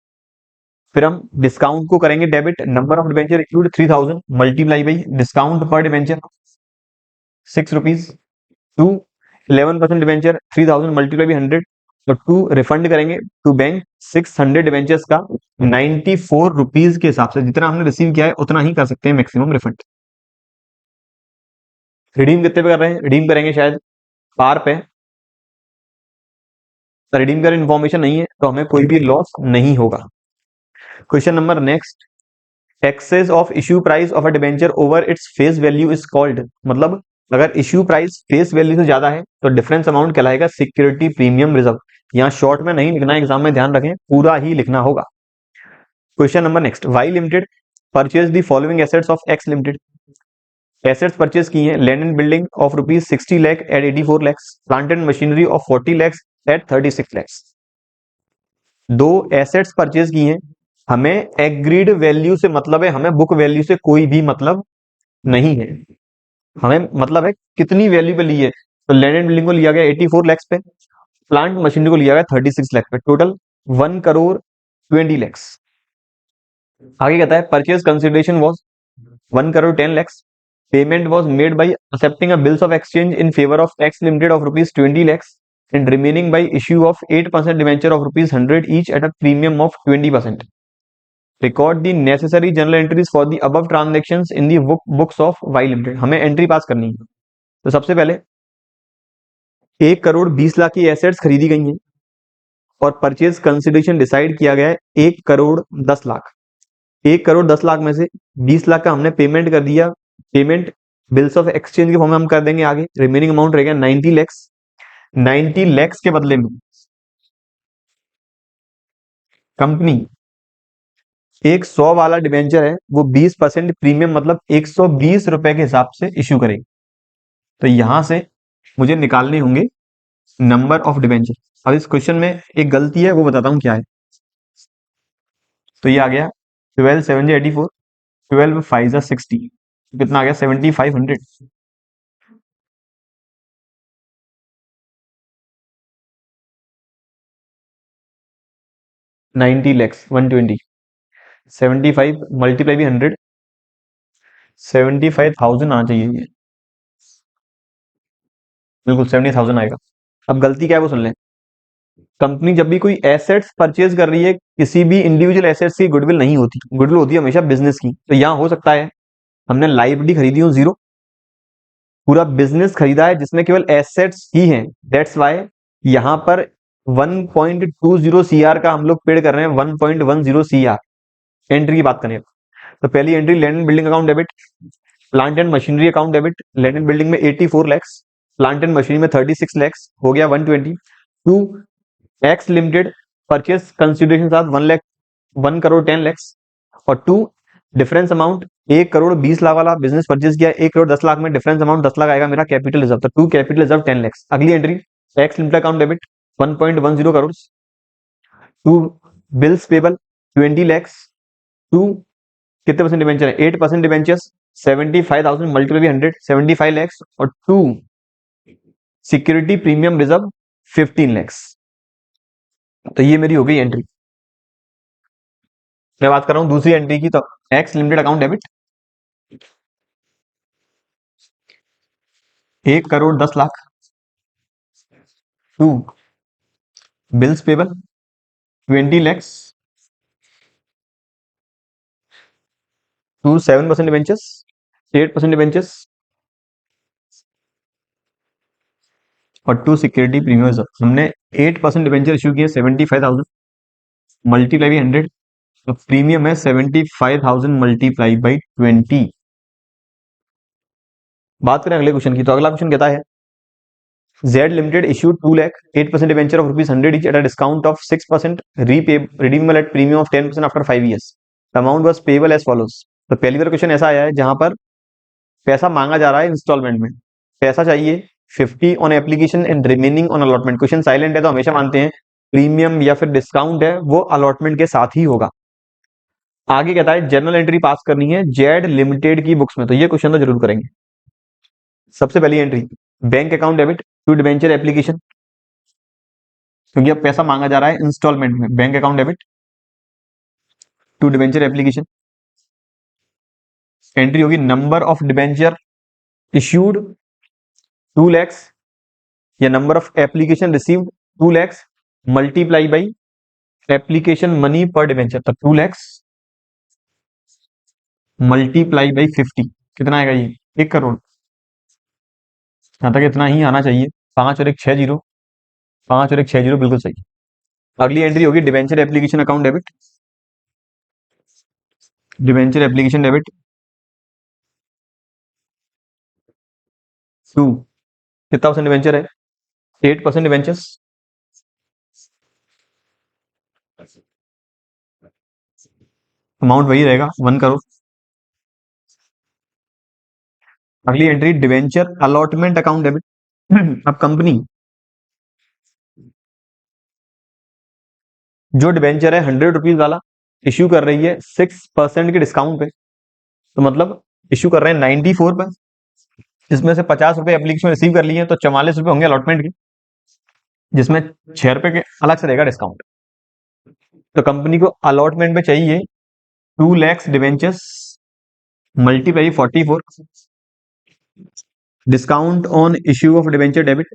फिर हम डिस्काउंट को करेंगे debit, number of debenture issued 3000 multiply by discount per debenture 6 rupees to 11% debenture 3000 multiply by 100, तो टू रिफंड करेंगे टू बैंक 600 डिबेंचर्स का 94 रुपीज के हिसाब से, जितना हमने रिसीव किया है उतना ही कर सकते हैं मैक्सिमम रिफंड। रिडीम कितने पे कर रहे हैं, रिडीम करेंगे शायद पार पे, रिडीम कर इन्फॉर्मेशन नहीं है तो हमें कोई भी लॉस नहीं होगा। Question number next, excess of issue price of a debenture over its face value is called, मतलब अगर इश्यू प्राइस फेस वैल्यू से ज्यादा है तो डिफरेंस अमाउंट कहलाएगा सिक्योरिटी प्रीमियम रिजर्व। यहां शॉर्ट में नहीं लिखना, एग्जाम में ध्यान रखें पूरा ही लिखना होगा। Question number next, Y limited purchase the following assets of X limited. Assets purchase की हैं, land and building of rupees 60 lakh at 84 lakh, plant and machinery of 40 lakh at 36 lakh. दो एसेट्स परचेज की हैं, हमें एग्रीड वैल्यू से मतलब है, हमें बुक वैल्यू से कोई भी मतलब नहीं है, हमें मतलब है कितनी वैल्यू पे ली है, तो लैंड एंड बिल्डिंग को लिया गया 84 लाख पे, प्लांट मशीनरी को लिया गया 36 लाख पे, टोटल 1 करोड़ 20 लाख। आगे कहता है purchase consideration was 1 crore 10 lakh, payment was made by accepting a bills of exchange in favour of X limited of rupees 20 lakh, and remaining by issue of 8% debenture of rupees 100 each at a premium of 20%. Record the necessary journal entries for the above transactions in the books of Y Limited. हमें entry pass करनी है। तो सबसे पहले 1,20,00,000 की assets खरीदी गई हैं और परचेज कंसिडरेशन डिसाइड किया गया है 1,10,00,000। 1,10,00,000 में से 20 लाख का हमने पेमेंट कर दिया। पेमेंट बिल्स ऑफ एक्सचेंज के फॉर्म में हम कर देंगे आगे। रिमेनिंग अमाउंट रहेगा 90 लैक्स। 90 लैक्स के बदले में कंपनी एक 100 वाला डिबेंचर है वो 20% प्रीमियम मतलब 120 रुपए के हिसाब से इश्यू करेगी। तो यहां से मुझे निकालने होंगे नंबर ऑफ डिबेंचर। अब इस क्वेश्चन में एक गलती है वो बताता हूं क्या है। तो ये आ गया 12 7 84, 12 5 60, कितना आ गया 7500। 90 लैक्स 120, 75 मल्टीप्लाई भी 100, 75,000 आना चाहिए ये, बिल्कुल 70,000 आएगा। अब गलती क्या है वो सुन लें। कंपनी जब भी कोई एसेट्स परचेज कर रही है, किसी भी इंडिविजुअल एसेट्स की गुडविल नहीं होती, गुडविल होती है हमेशा बिजनेस की। तो यहाँ हो सकता है हमने लाइबिलिटी खरीदी हो 0, पूरा बिजनेस खरीदा है जिसमें केवल एसेट्स ही हैं। दैट्स वाई यहाँ पर 1.20 सीआर का हम लोग पेड कर रहे हैं, 1.10 सीआर। एंट्री की बात करें तो पहली entry land and building account debit, plant and machinery account debit. Land and building में 84 लैक्स, प्लांट एंड मशीनरी में 36 लैक्स, हो गया 120। To X limited purchase consideration के साथ 1 लाख 1 करोड़ 10 लैक्स। और टू डिफरेंस अमाउंट 1,20,00,000 वाला बिजनेस परचेज किया, 1,10,00,000 में डिफरेंस अमाउंट 10 लाख आएगा मेरा कैपिटल रिजर्व। तो टू कैपिटल रिजर्व 10 लैक्स। अगली entry X limited account debit 1.10 crore. To bills payable 20 lakhs. To कितने परसेंट डिवेंचर है 8% डिवेंचर्स 75,000 मल्टीप्लाई 100 75 लैक्स। और to security premium reserve 15 lakhs. तो ये मेरी हो गई एंट्री। मैं बात कर रहा हूं दूसरी एंट्री की। तो X limited account debit 1,10,00,000। To bills payable 20 lakhs. To 7% debentures 8% debentures. और टू सिक्योरिटी प्रीमियम रिजर्व। हमने 8% डिवेंचर इशू किए 75,000 मल्टीप्लाई 100। तो प्रीमियम है 75,000 मल्टीप्लाई बाई 20। बात करें अगले क्वेश्चन की तो अगला क्वेश्चन कहता है Z Limited issued 2 lakh 8% debenture of rupees 100 each at a discount of 6%, redeemable at premium of 10% after 5 years. The amount was payable as follows. तो पहली बार क्वेश्चन ऐसा आया है जहां पर पैसा मांगा जा रहा है इंस्टॉलमेंट में। पैसा चाहिए 50 on application and remaining on allotment. Question silent है तो हमेशा मानते हैं प्रीमियम या फिर डिस्काउंट है वो अलॉटमेंट के साथ ही होगा। आगे कहता है जर्नल एंट्री पास करनी है जेड लिमिटेड की बुक्स में। तो ये क्वेश्चन तो जरूर करेंगे। सबसे पहली entry bank account debit to debenture application, क्योंकि अब पैसा मांगा जा रहा है इंस्टॉलमेंट में। Bank account debit to debenture application. Entry होगी number of debenture issued 2 lakhs या number of application received 2 lakhs multiply by application money per debenture. तो 2 लैक्स मल्टीप्लाई बाई 50 कितना आएगा ये 1 करोड़। यहां तक इतना ही आना चाहिए। 5 और 1 6 जीरो, 5 और 1 6 जीरो बिल्कुल सही। अगली एंट्री होगी debenture application account debit. Debenture application debit to कितना परसेंट डिबेंचर है 8% डिबेंचर्स। अमाउंट वही रहेगा 1 करोड़। अगली entry debenture allotment account debit. अब कंपनी जो डिबेंचर है 100 रुपीज वाला इश्यू कर रही है 6% के डिस्काउंट पे। तो मतलब इश्यू कर रहे हैं 94 पर, जिसमें से 50 रुपए एप्लीकेशन रिसीव कर लिए हैं तो 44 रुपए होंगे अलॉटमेंट के, जिसमें 6 रुपए के अलग से रहेगा डिस्काउंट। तो कंपनी को अलॉटमेंट में चाहिए 2 lakhs debentures multiply 44, discount on issue of debenture debit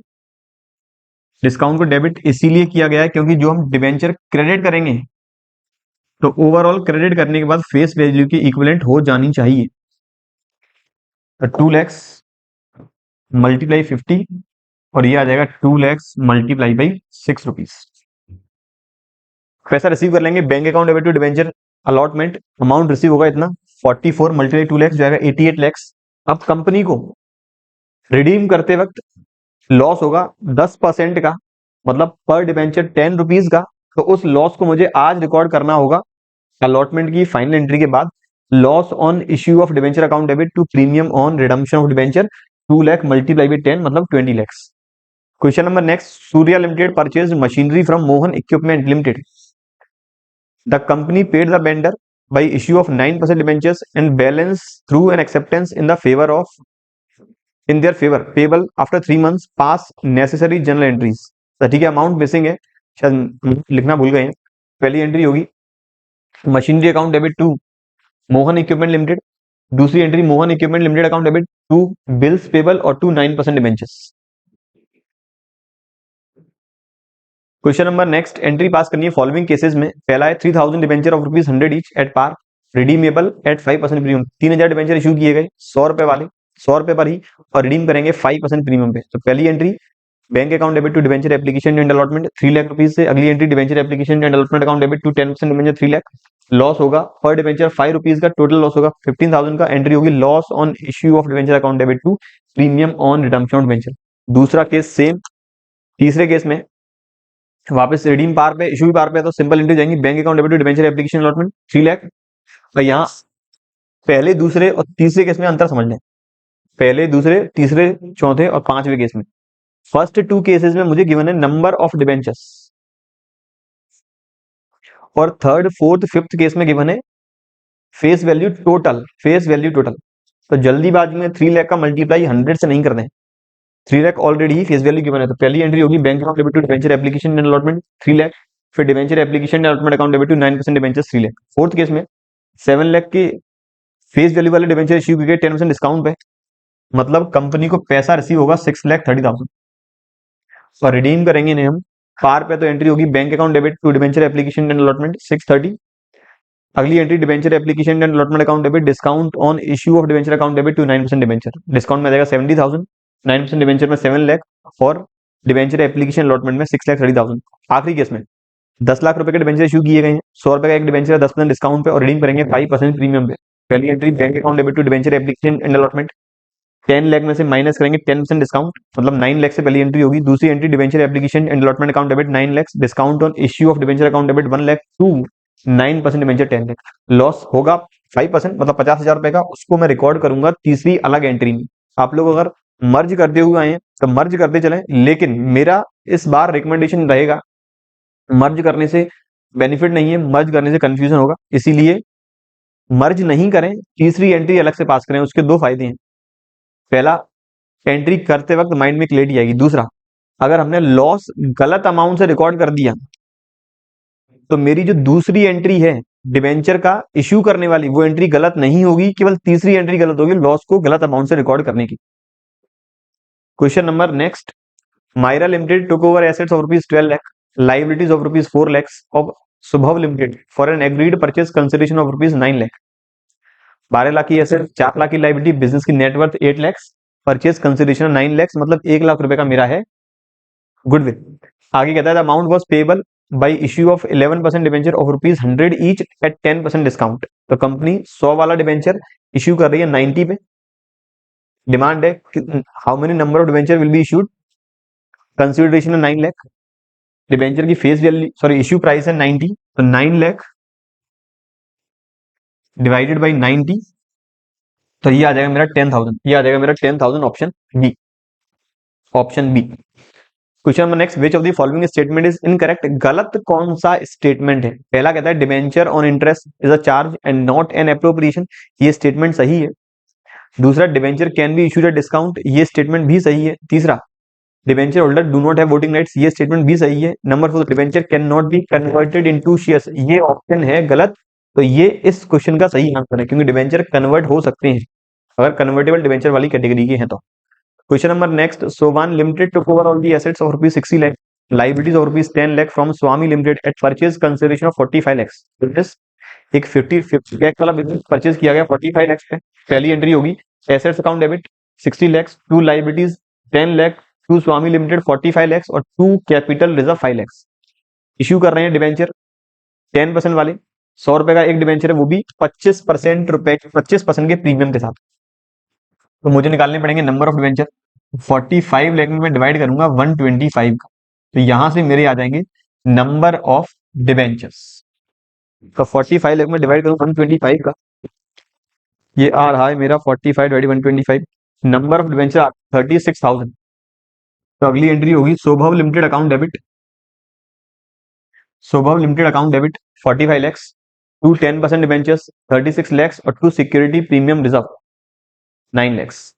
discount को डेबिट इसीलिए किया गया है क्योंकि जो हम डिबेंचर क्रेडिट करेंगे तो ओवरऑल क्रेडिट करने के बाद फेस वैल्यू की इक्विवेलेंट हो जानी चाहिए। तो 2 लैक्स मल्टीप्लाई 50 और ये आ जाएगा 2 लैक्स मल्टीप्लाई बाई 6 रुपीज। पैसा रिसीव कर लेंगे bank account debit to debenture allotment, amount receive होगा इतना 44 मल्टीप्लाई 2 लैक्स जाएगा 88 लैक्स। अब कंपनी को रिडीम करते वक्त लॉस होगा 10% का, मतलब पर डिबेंचर 10 रुपीज का। तो उस लॉस को मुझे आज रिकॉर्ड करना होगा अलॉटमेंट की फाइनल एंट्री के बाद। Loss on issue of debenture account debit to premium on redemption of debenture 2 lakh multiply by 10 मतलब 20 lakhs. Question number next, Surya Limited purchase machinery from Mohan equipment Limited. The company paid the vendor by issue of 9% debentures and balance through an acceptance in the favor of in their favor payable after 3 months pass necessary journal entries। तो ठीक है, amount missing है, शायद लिखना भूल गए हैं। पहली एंट्री होगी machinery account debit to Mohan equipment limited, दूसरी entry Mohan equipment limited account debit to bills payable और to 9% debentures. Question number next, entry pass करनी है फॉलोइंग केसेस में। पहला है 3000 debenture of rupees 100 each at par redeemable at 5% premium. 3000 debenture issue किए गए 100 रुपए वाले, 100 रुपए पर ही, और रिडीम करेंगे 5% प्रीमियम पे। तो पहली entry bank account debit to debenture application and allotment 3 lakh rupees से। अगली entry debenture application and allotment account debit to 10% debenture 3 lakh. Loss होगा पर डिबेंचर 5 रुपीज का, टोटल लॉस होगा 15,000 का। एंट्री होगी loss on issue of debenture account debit to premium on redemption of debenture. दूसरा case same. तीसरे केस में वापस रिडीम पार पे, इशू भी पार पे है, तो सिंपल एंट्री जाएंगी bank account debit to debenture application allotment 3 lakh. तो यहाँ पहले दूसरे और तीसरे केस में अंतर समझ लें। पहले दूसरे तीसरे चौथे और पांचवें केस में, फर्स्ट 2 केसेस में मुझे गिवन है नंबर ऑफ डिबेंचर्स, और थर्ड फोर्थ फिफ्थ केस में गिवन है face value total. Face value total तो जल्दीबाजी में 3 लाख का मल्टीप्लाई 100 से नहीं कर दें, 3 लाख ऑलरेडी ही फेस वैल्यू गिवन है। तो पहली एंट्री होगी bank account debit to debenture application and allotment 3 lakh, फिर debenture application and allotment account debit to 9% debenture 3 lakh. Fourth case में 7 लाख के फेस वैल्यू वाले डिबेंचर इश्यू किए 10% डिस्काउंट पे, मतलब कंपनी को पैसा रिसीव होगा 6,30,000 और रिडीम करेंगे इन्हें हम पार पे। तो एंट्री होगी bank account debit to debenture application and allotment 630। अगली entry debenture application and allotment account debit discount on issue of debenture account debit to 9% debenture, discount में आ जाएगा 70,000, 9% डिबेंचर में 7 लाख और डिबेंचर एप्लीकेशन अलॉटमेंट में 6,30,000। आखिरी केस में 10 लाख रुपए के डिबेंचर इशू किए गए हैं, 100 रुपए का एक डिबेंचर 10% डिस्काउंट पे और रिडीम करेंगे 5% प्रीमियम पे। पहली entry bank account debit to debenture application and allotment 10 lakh में से माइनस करेंगे 10% डिस्काउंट, मतलब 9 लाख से पहली एंट्री होगी। दूसरी entry debenture application and allotment account debit 9 lakh, discount on issue of debenture account debit 1 lakh to 9% debenture 10 lakh. Loss होगा 5% मतलब 50,000 रुपए का, उसको मैं रिकॉर्ड करूंगा तीसरी अलग एंट्री में। आप लोग अगर मर्ज करते हुए आए तो मर्ज करते चलें, लेकिन मेरा इस बार रिकमेंडेशन रहेगा मर्ज करने से बेनिफिट नहीं है, मर्ज करने से कंफ्यूजन होगा, इसीलिए मर्ज नहीं करें, तीसरी एंट्री अलग से पास करें। उसके 2 फायदे हैं। पहला, एंट्री करते वक्त माइंड में क्लैरिटी आएगी। दूसरा, अगर हमने लॉस गलत अमाउंट से रिकॉर्ड कर दिया तो मेरी जो दूसरी एंट्री है डिबेंचर का इश्यू करने वाली, वो एंट्री गलत नहीं होगी, केवल तीसरी एंट्री गलत होगी लॉस को गलत अमाउंट से रिकॉर्ड करने की। Question number next, Myra limited took over assets of rupees 12 lakh, liabilities of rupees 4 lakh of Subhav limited for an agreed purchase consideration of rupees 9 lakh. 12 lakh की एसेट, 4 लाख की लाइबिलिटी, बिजनेस की net worth 8 lakh, purchase consideration 9 lakh, मतलब 1 लाख रुपए का मेरा है गुडविल। आगे कहता है amount was payable by issue of 11% debenture of rupees 100 each at 10% discount. तो कंपनी 100 वाला डिबेंचर इश्यू कर रही है 90 पे। डिमांड है how many number of debenture will be issued, consideration है 9 लाख, डिबेंचर की face value sorry issue price है 90, तो 9 लाख डिवाइडेड बाई 90, तो ये आ जाएगा मेरा 10,000, ये आ जाएगा मेरा 10,000 option B. Option B. Question number next, which of the following statement is incorrect. गलत कौन सा स्टेटमेंट है। पहला कहता है debenture on interest is a charge and not an appropriation, ये स्टेटमेंट सही है। दूसरा, debenture can be issued at discount, ये स्टेटमेंट भी सही है। तीसरा, debenture holder do not have voting rights, ये स्टेटमेंट भी सही है। Number 4, debenture can not be converted into shares, ये ऑप्शन है गलत। तो ये इस क्वेश्चन का सही आंसर है, क्योंकि डिबेंचर कन्वर्ट हो सकते हैं अगर कन्वर्टेबल डिबेंचर वाली कैटेगरी के हैं तो। Question number next, Sovan limited took over all the assets of rupees 60 lakh, liabilities और rupees 10 lakh from Swami limited at purchase consideration of 45 lakhs. एक 50 लाख वाला बिजनेस परचेज किया गया 45 लैक्स पे। पहली एंट्री होगी assets account debit 60 lakhs, to liabilities 10 lakh, to Swami limited 45 lakhs और to capital reserve 5 lakhs. Issue कर रहे हैं डिवेंचर 10% वाले, 100 रुपए का एक डिवेंचर है, वो भी 25% के प्रीमियम के साथ। तो मुझे निकालने पड़ेंगे नंबर ऑफ डिवेंचर। 45 लाख में मैं डिवाइड करूंगा 125 का, तो यहां से मेरे आ जाएंगे नंबर ऑफ डिवेंचर्स। तो 45 लाख में डिवाइड करूँ 125 का, ये आ रहा है मेरा 45 डिवाइड 125, नंबर ऑफ डिवेंचर 36,000। तो अगली एंट्री होगी Shobhav limited account debit, Shobhav limited account debit 45 lakhs, to 10% debentures 36 lakhs और to security premium reserve 9 lakhs.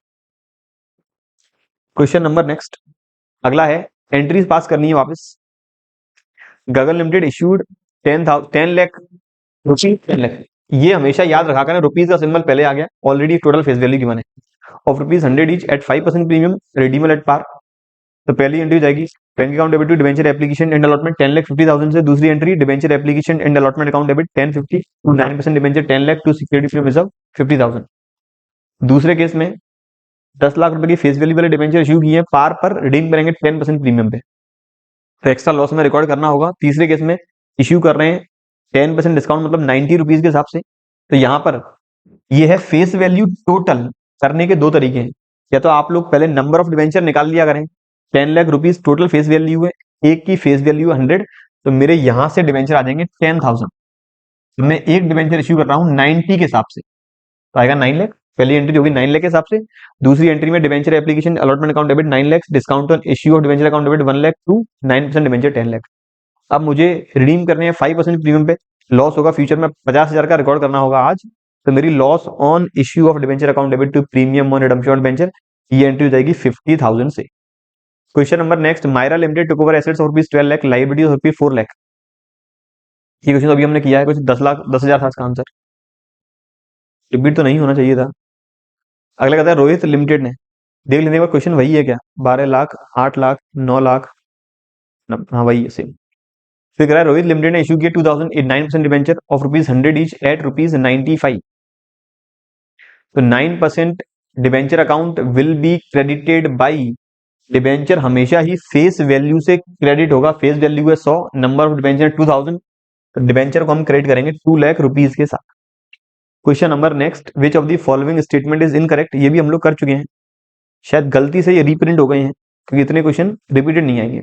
Question number next अगला है, एंट्रीज पास करनी है वापस। Gagan limited issued 10 lakh rupees 10 lakh, ये हमेशा याद रखा करें, रुपीज का सिंबल पहले आ गया, already total face value given है, of rupees 100 each at 5% premium redeemable at par. तो पहली एंट्री जाएगी bank account debit to debenture application and allotment 10,50,000 से। दूसरी entry debenture application and allotment account debit 1050 to 9% debenture 10 lakh to security premium reserve 50,000। दूसरे case में 10 लाख रुपए की face value वाले डिवेंचर इश्यू किए हैं, पार पर रिडीम करेंगे 10% प्रीमियम पे, तो एक्स्ट्रा लॉस में रिकॉर्ड करना होगा। तीसरे केस में इश्यू कर रहे हैं 10% डिस्काउंट मतलब 90 रुपीज के हिसाब से, तो यहाँ पर ये है फेस वैल्यू टोटल करने के दो तरीके हैं, या तो आप लोग पहले नंबर ऑफ डिवेंचर निकाल लिया करें, 10 lakh rupees total face value है, एक की फेस वैल्यू 100, तो मेरे यहां से डिवेंचर आ जाएंगे 10,000। तो मैं एक डिवेंचर इश्यू कर रहा हूँ 90 के हिसाब से, तो आएगा 9 लाख। पहली एंट्री होगी 9 लाख के हिसाब से। दूसरी एंट्री में debenture application allotment account debit 9 lakh, discount on issue of debenture account debit 1 lakh to 9% debenture 10 lakh. अब मुझे रिडीम करने हैं 5% प्रीमियम पे, लॉस होगा फ्यूचर में 50,000 का रिकॉर्ड करना होगा आज, तो मेरी loss on issue of debenture account debit to premium on redemption of debenture, ये एंट्री हो जाएगी 50,000 से। Question number next, Myra limited took over assets of rupees 12 lakh, liabilities of rupees 4 lakh. ये क्वेश्चन अभी हमने किया है, कुछ 10 लाख 10,000 था इसका आंसर, रिपीट तो नहीं होना चाहिए था। अगला कहता है रोहित लिमिटेड ने, देख लेने का क्वेश्चन वही है क्या, 12 लाख 8 लाख 9 लाख, हाँ वही है सेम। फिर कह रहा है रोहित लिमिटेड ने इशू किया 2009% debenture of rupees 100 each eight rupees 95, तो 9% debenture account will be credited by, debenture हमेशा ही फेस वैल्यू से क्रेडिट होगा, फेस वैल्यू है 100, नंबर ऑफ डिवेंचर 2000, तो डिवेंचर को हम क्रेडिट करेंगे 2 लाख रुपीज के साथ। Question number next, which of the following statement is incorrect, ये भी हम लोग कर चुके हैं, शायद गलती से ये रीप्रिंट हो गए हैं क्योंकि इतने क्वेश्चन रिपीटेड नहीं आएंगे।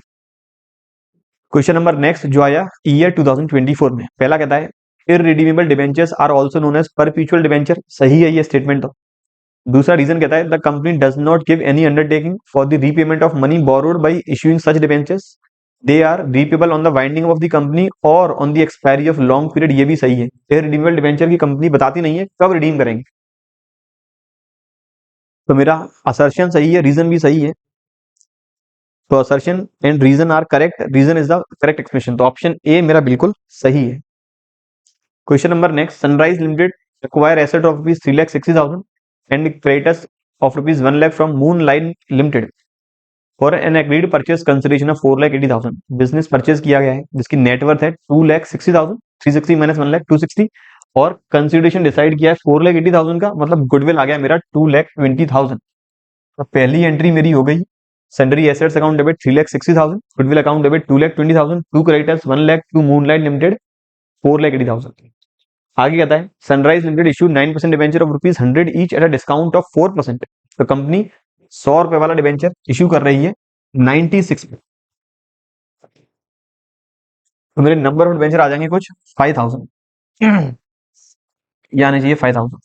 क्वेश्चन नंबर नेक्स्ट जो आया ईयर 2024 में, पहला कहता है irredeemable debentures are also known as perpetual debenture, सही है ये स्टेटमेंट तो। दूसरा रीजन कहता है the company does not give any undertaking for the repayment of money borrowed by issuing such debentures, they are repayable on the winding of the company और on the expiry of long period, ये भी सही है। Irredeemable debenture की company बताती नहीं है कब रिडीम करेंगे, तो मेरा असर्शन सही है, रीजन भी सही है, तो assertion and reason are correct, reason is the correct explanation, तो ऑप्शन ए मेरा बिल्कुल सही है। Question number next, Sunrise Limited acquire asset of rupees 3,60,000 and creditors of rupees 1 lakh from Moonlight Limited for an agreed purchase consideration of 4,80,000। Business purchase किया गया है जिसकी net worth है 2,60,000, 360 माइनस 1 लाख 260, और कंसिडरेशन डिसाइड किया है 4,80,000 का, मतलब गुडविल आ गया मेरा 2,20,000। तो पहली एंट्री मेरी हो गई sundry assets account debit 3,60,000, goodwill account debit 2,20,000, to creditors 1 lakh to Moonlight Limited 4,80,000। आगे कहता है Sunrise Limited issue 9% debenture of rupees 100 each at a discount of 4%, तो कंपनी 100 रुपए वाला डिवेंचर इशू कर रही है 96 में, तो मेरे नंबर ऑफ डिवेंचर आ जाएंगे कुछ 5,000, यानी चाहिए 5,000।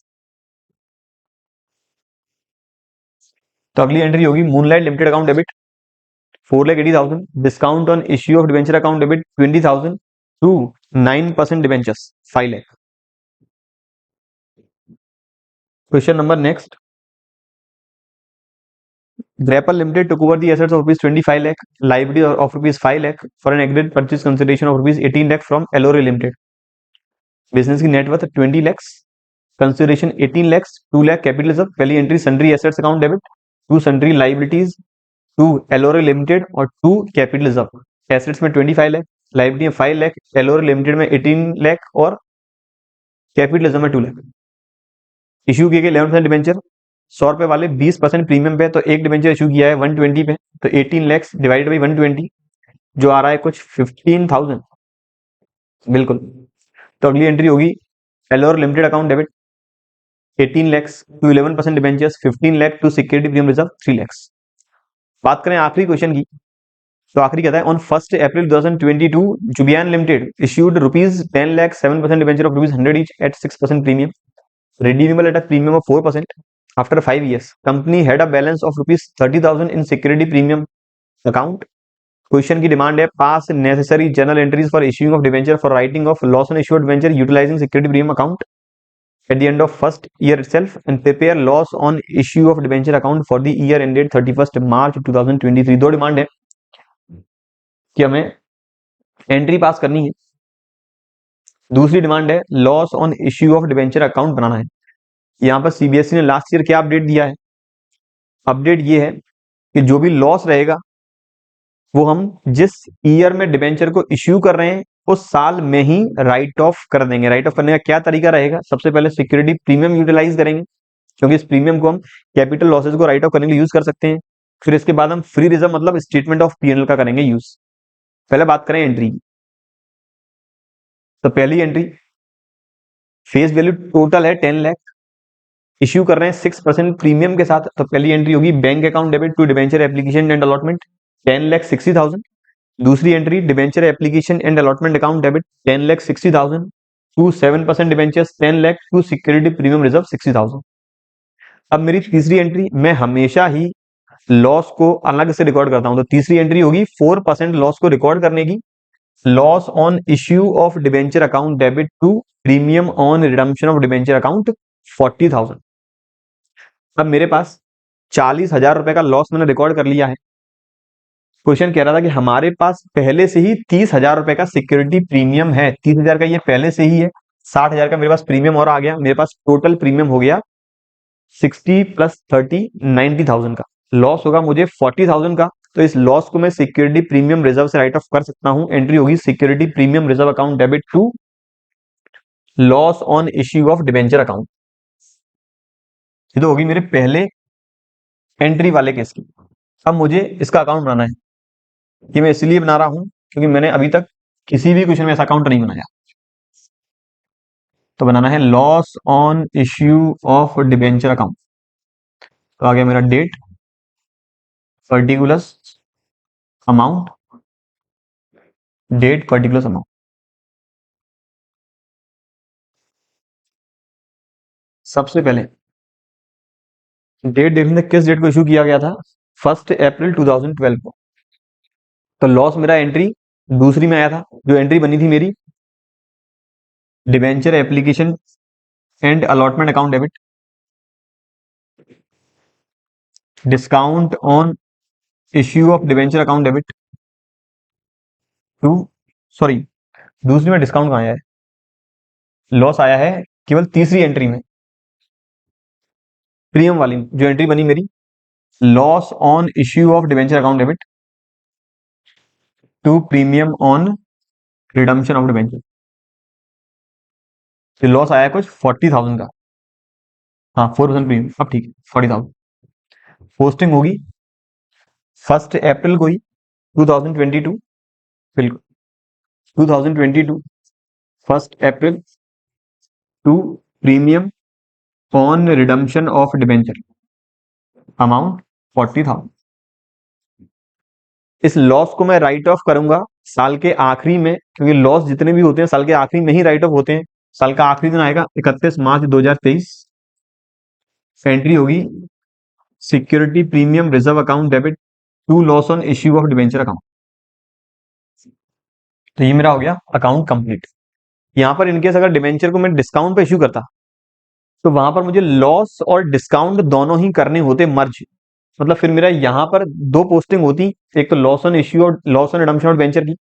तो अगली एंट्री होगी Moonlight Limited account debit 4,80,000, discount on issue of debenture account debit 20,000 to 9% debentures 5 lakh. Question number next, Grapple Limited took over the assets of rupees 25 lakh, liability of rupees 5 lakh for an agreed purchase consideration of rupees 18 lakh from Elore Limited। Business की net worth 20 lakhs, consideration 18 lakhs, 2 lakh capital reserve. पहली entry sundry assets account debit, to sundry liabilities, to Elore limited और to capital reserve. Assets में 25 lakh, liability में 5 lakh, एलोर limited में 18 लाख और capitalism में 2 lakh. Issue किए गए 11% डिबेंचर 100 रुपए वाले 20% प्रीमियम पे, तो एक डिबेंचर इशू किया है 120 पे, तो 18 लैक्स डिवाइड बाई 120 जो आ रहा है कुछ 15,000 बिल्कुल। तो अगली एंट्री होगी Elore limited account debit 18 lakhs to 11% debentures 15 lakh to security premium reserve 3 lakhs. बात करें आखिरी क्वेश्चन की, तो आखिरी कहता है ऑन 1 अप्रैल 2022 जुबियान limited issued rupees 10 lakh 7% debenture of rupees 100 each at 6% premium redeemable at a premium of 4% after 5 years. Company had a balance of rupees 30,000 in security premium account. Question की डिमांड है पास necessary journal entries for issuing of debenture for writing of loss on issued debenture utilizing security premium account at the end of first year itself and prepare loss on issue of debenture account for the year ended 31st March 2023. दो demand है कि हमें entry pass करनी है, दूसरी demand है loss on issue of debenture account बनाना है। यहाँ पर सीबीएसई ने लास्ट ईयर क्या अपडेट दिया है? अपडेट ये है कि जो भी लॉस रहेगा वो हम जिस ईयर में डिबेंचर को इश्यू कर रहे हैं उस साल में ही राइट ऑफ कर देंगे। राइट ऑफ करने का क्या तरीका रहेगा? सबसे पहले सिक्योरिटी प्रीमियम यूटिलाइज करेंगे, क्योंकि इस प्रीमियम को हम कैपिटल लॉसेज को राइट ऑफ करने के लिए यूज कर सकते हैं। फिर इसके बाद हम फ्री रिजर्व मतलब स्टेटमेंट ऑफ पीएनएल का करेंगे यूज। पहले बात करें एंट्री, तो पहली एंट्री फेस वैल्यू टोटल है 10 लाख, इश्यू कर रहे हैं 6% प्रीमियम के साथ, तो पहली एंट्री होगी bank account debit to debenture application and allotment 10,60,000। दूसरी entry debenture application and allotment account debit 10,60,000 to 7% debentures 10 lakh to security premium reserve 60,000। अब मेरी तीसरी एंट्री, मैं हमेशा ही लॉस को अलग से रिकॉर्ड करता हूं, तो तीसरी एंट्री होगी 4% लॉस को रिकॉर्ड करने की, loss on issue of debenture account debit to premium on redemption of debenture account 40,000। अब मेरे पास 40,000 रुपए का लॉस मैंने रिकॉर्ड कर लिया है। क्वेश्चन कह रहा था कि हमारे पास पहले से ही 30,000 रुपए का सिक्योरिटी प्रीमियम है, 30,000 का ये पहले से ही है, 60,000 का मेरे पास प्रीमियम और आ गया, मेरे पास टोटल प्रीमियम हो गया 60 प्लस 30 90,000 का। लॉस होगा मुझे 40,000 का, तो इस लॉस को मैं सिक्योरिटी प्रीमियम रिजर्व से राइट ऑफ कर सकता हूं। एंट्री होगी security premium reserve account debit to loss on issue of debenture account. ये तो होगी मेरे पहले एंट्री वाले केस की। अब मुझे इसका अकाउंट बनाना है, ये मैं इसलिए बना रहा हूं क्योंकि मैंने अभी तक किसी भी क्वेश्चन में ऐसा अकाउंट नहीं बनाया। तो बनाना है loss on issue of debenture account, तो आ गया मेरा date, particular amount, date particular amount. सबसे पहले डेट देखने किस डेट को इशू किया गया था, 1 अप्रैल 2012 को। तो लॉस मेरा एंट्री दूसरी में आया था, जो एंट्री बनी थी मेरी debenture application and allotment account debit discount on issue of debenture account debit to, sorry दूसरी में डिस्काउंट कहाँ आया है, लॉस आया है केवल तीसरी एंट्री में, प्रीमियम वाली में। जो एंट्री बनी मेरी loss on issue of debenture account debit to premium on redemption of debenture, loss आया कुछ 40,000 का, हाँ 4% प्रीमियम, अब ठीक है 40,000। पोस्टिंग होगी 1 अप्रैल को ही 2022, बिल्कुल 2022 1 April to premium on redemption of debenture amount 40,000। इस लॉस को मैं राइट ऑफ करूंगा साल के आखिरी में, क्योंकि लॉस जितने भी होते हैं साल के आखिरी में ही राइट ऑफ होते हैं। साल का आखिरी दिन आएगा 31 मार्च 2023। एंट्री होगी security premium reserve account debit to loss on issue of debenture account. तो ये मेरा हो गया अकाउंट कंप्लीट। यहां पर इनकेस अगर डिबेंचर को मैं डिस्काउंट पे इश्यू करता तो वहां पर मुझे लॉस और डिस्काउंट दोनों ही करने होते मर्ज, मतलब फिर मेरा यहां पर दो पोस्टिंग होती, एक तो लॉस ऑन इश्यू और loss on redemption of debenture की,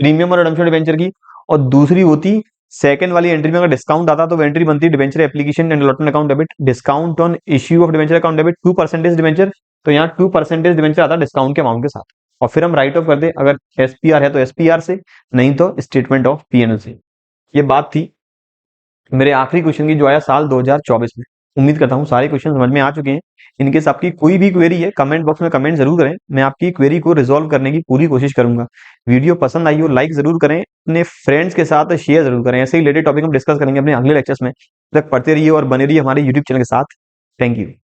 प्रीमियम और रिडम्पशन डिबेंचर की, और दूसरी होती सेकंड वाली एंट्री में अगर डिस्काउंट आता तो वो एंट्री बनती debenture application and allotment account debit discount on issue of debenture account debit 2% debenture, तो यहाँ 2% डिबेंचर आता डिस्काउंट के अमाउंट के साथ। और फिर हम राइट ऑफ कर दें, अगर एसपीआर है तो एसपीआर से, नहीं तो स्टेटमेंट ऑफ पीएनएल से। ये बात थी मेरे आखिरी क्वेश्चन की जो आया साल 2024 में। उम्मीद करता हूँ सारे क्वेश्चन समझ में आ चुके हैं। इनकेस आपकी कोई भी क्वेरी है कमेंट बॉक्स में कमेंट जरूर करें, मैं आपकी क्वेरी को रिजॉल्व करने की पूरी कोशिश करूंगा। वीडियो पसंद आई हो लाइक जरूर करें, अपने फ्रेंड्स के साथ शेयर जरूर करें। ऐसे ही रिलेटेड टॉपिक हम डिस्कस करेंगे अपने अगले लेक्चर्स में। तब तक पढ़ते रहिए और बने रहिए हमारे यूट्यूब चैनल के साथ। Thank you.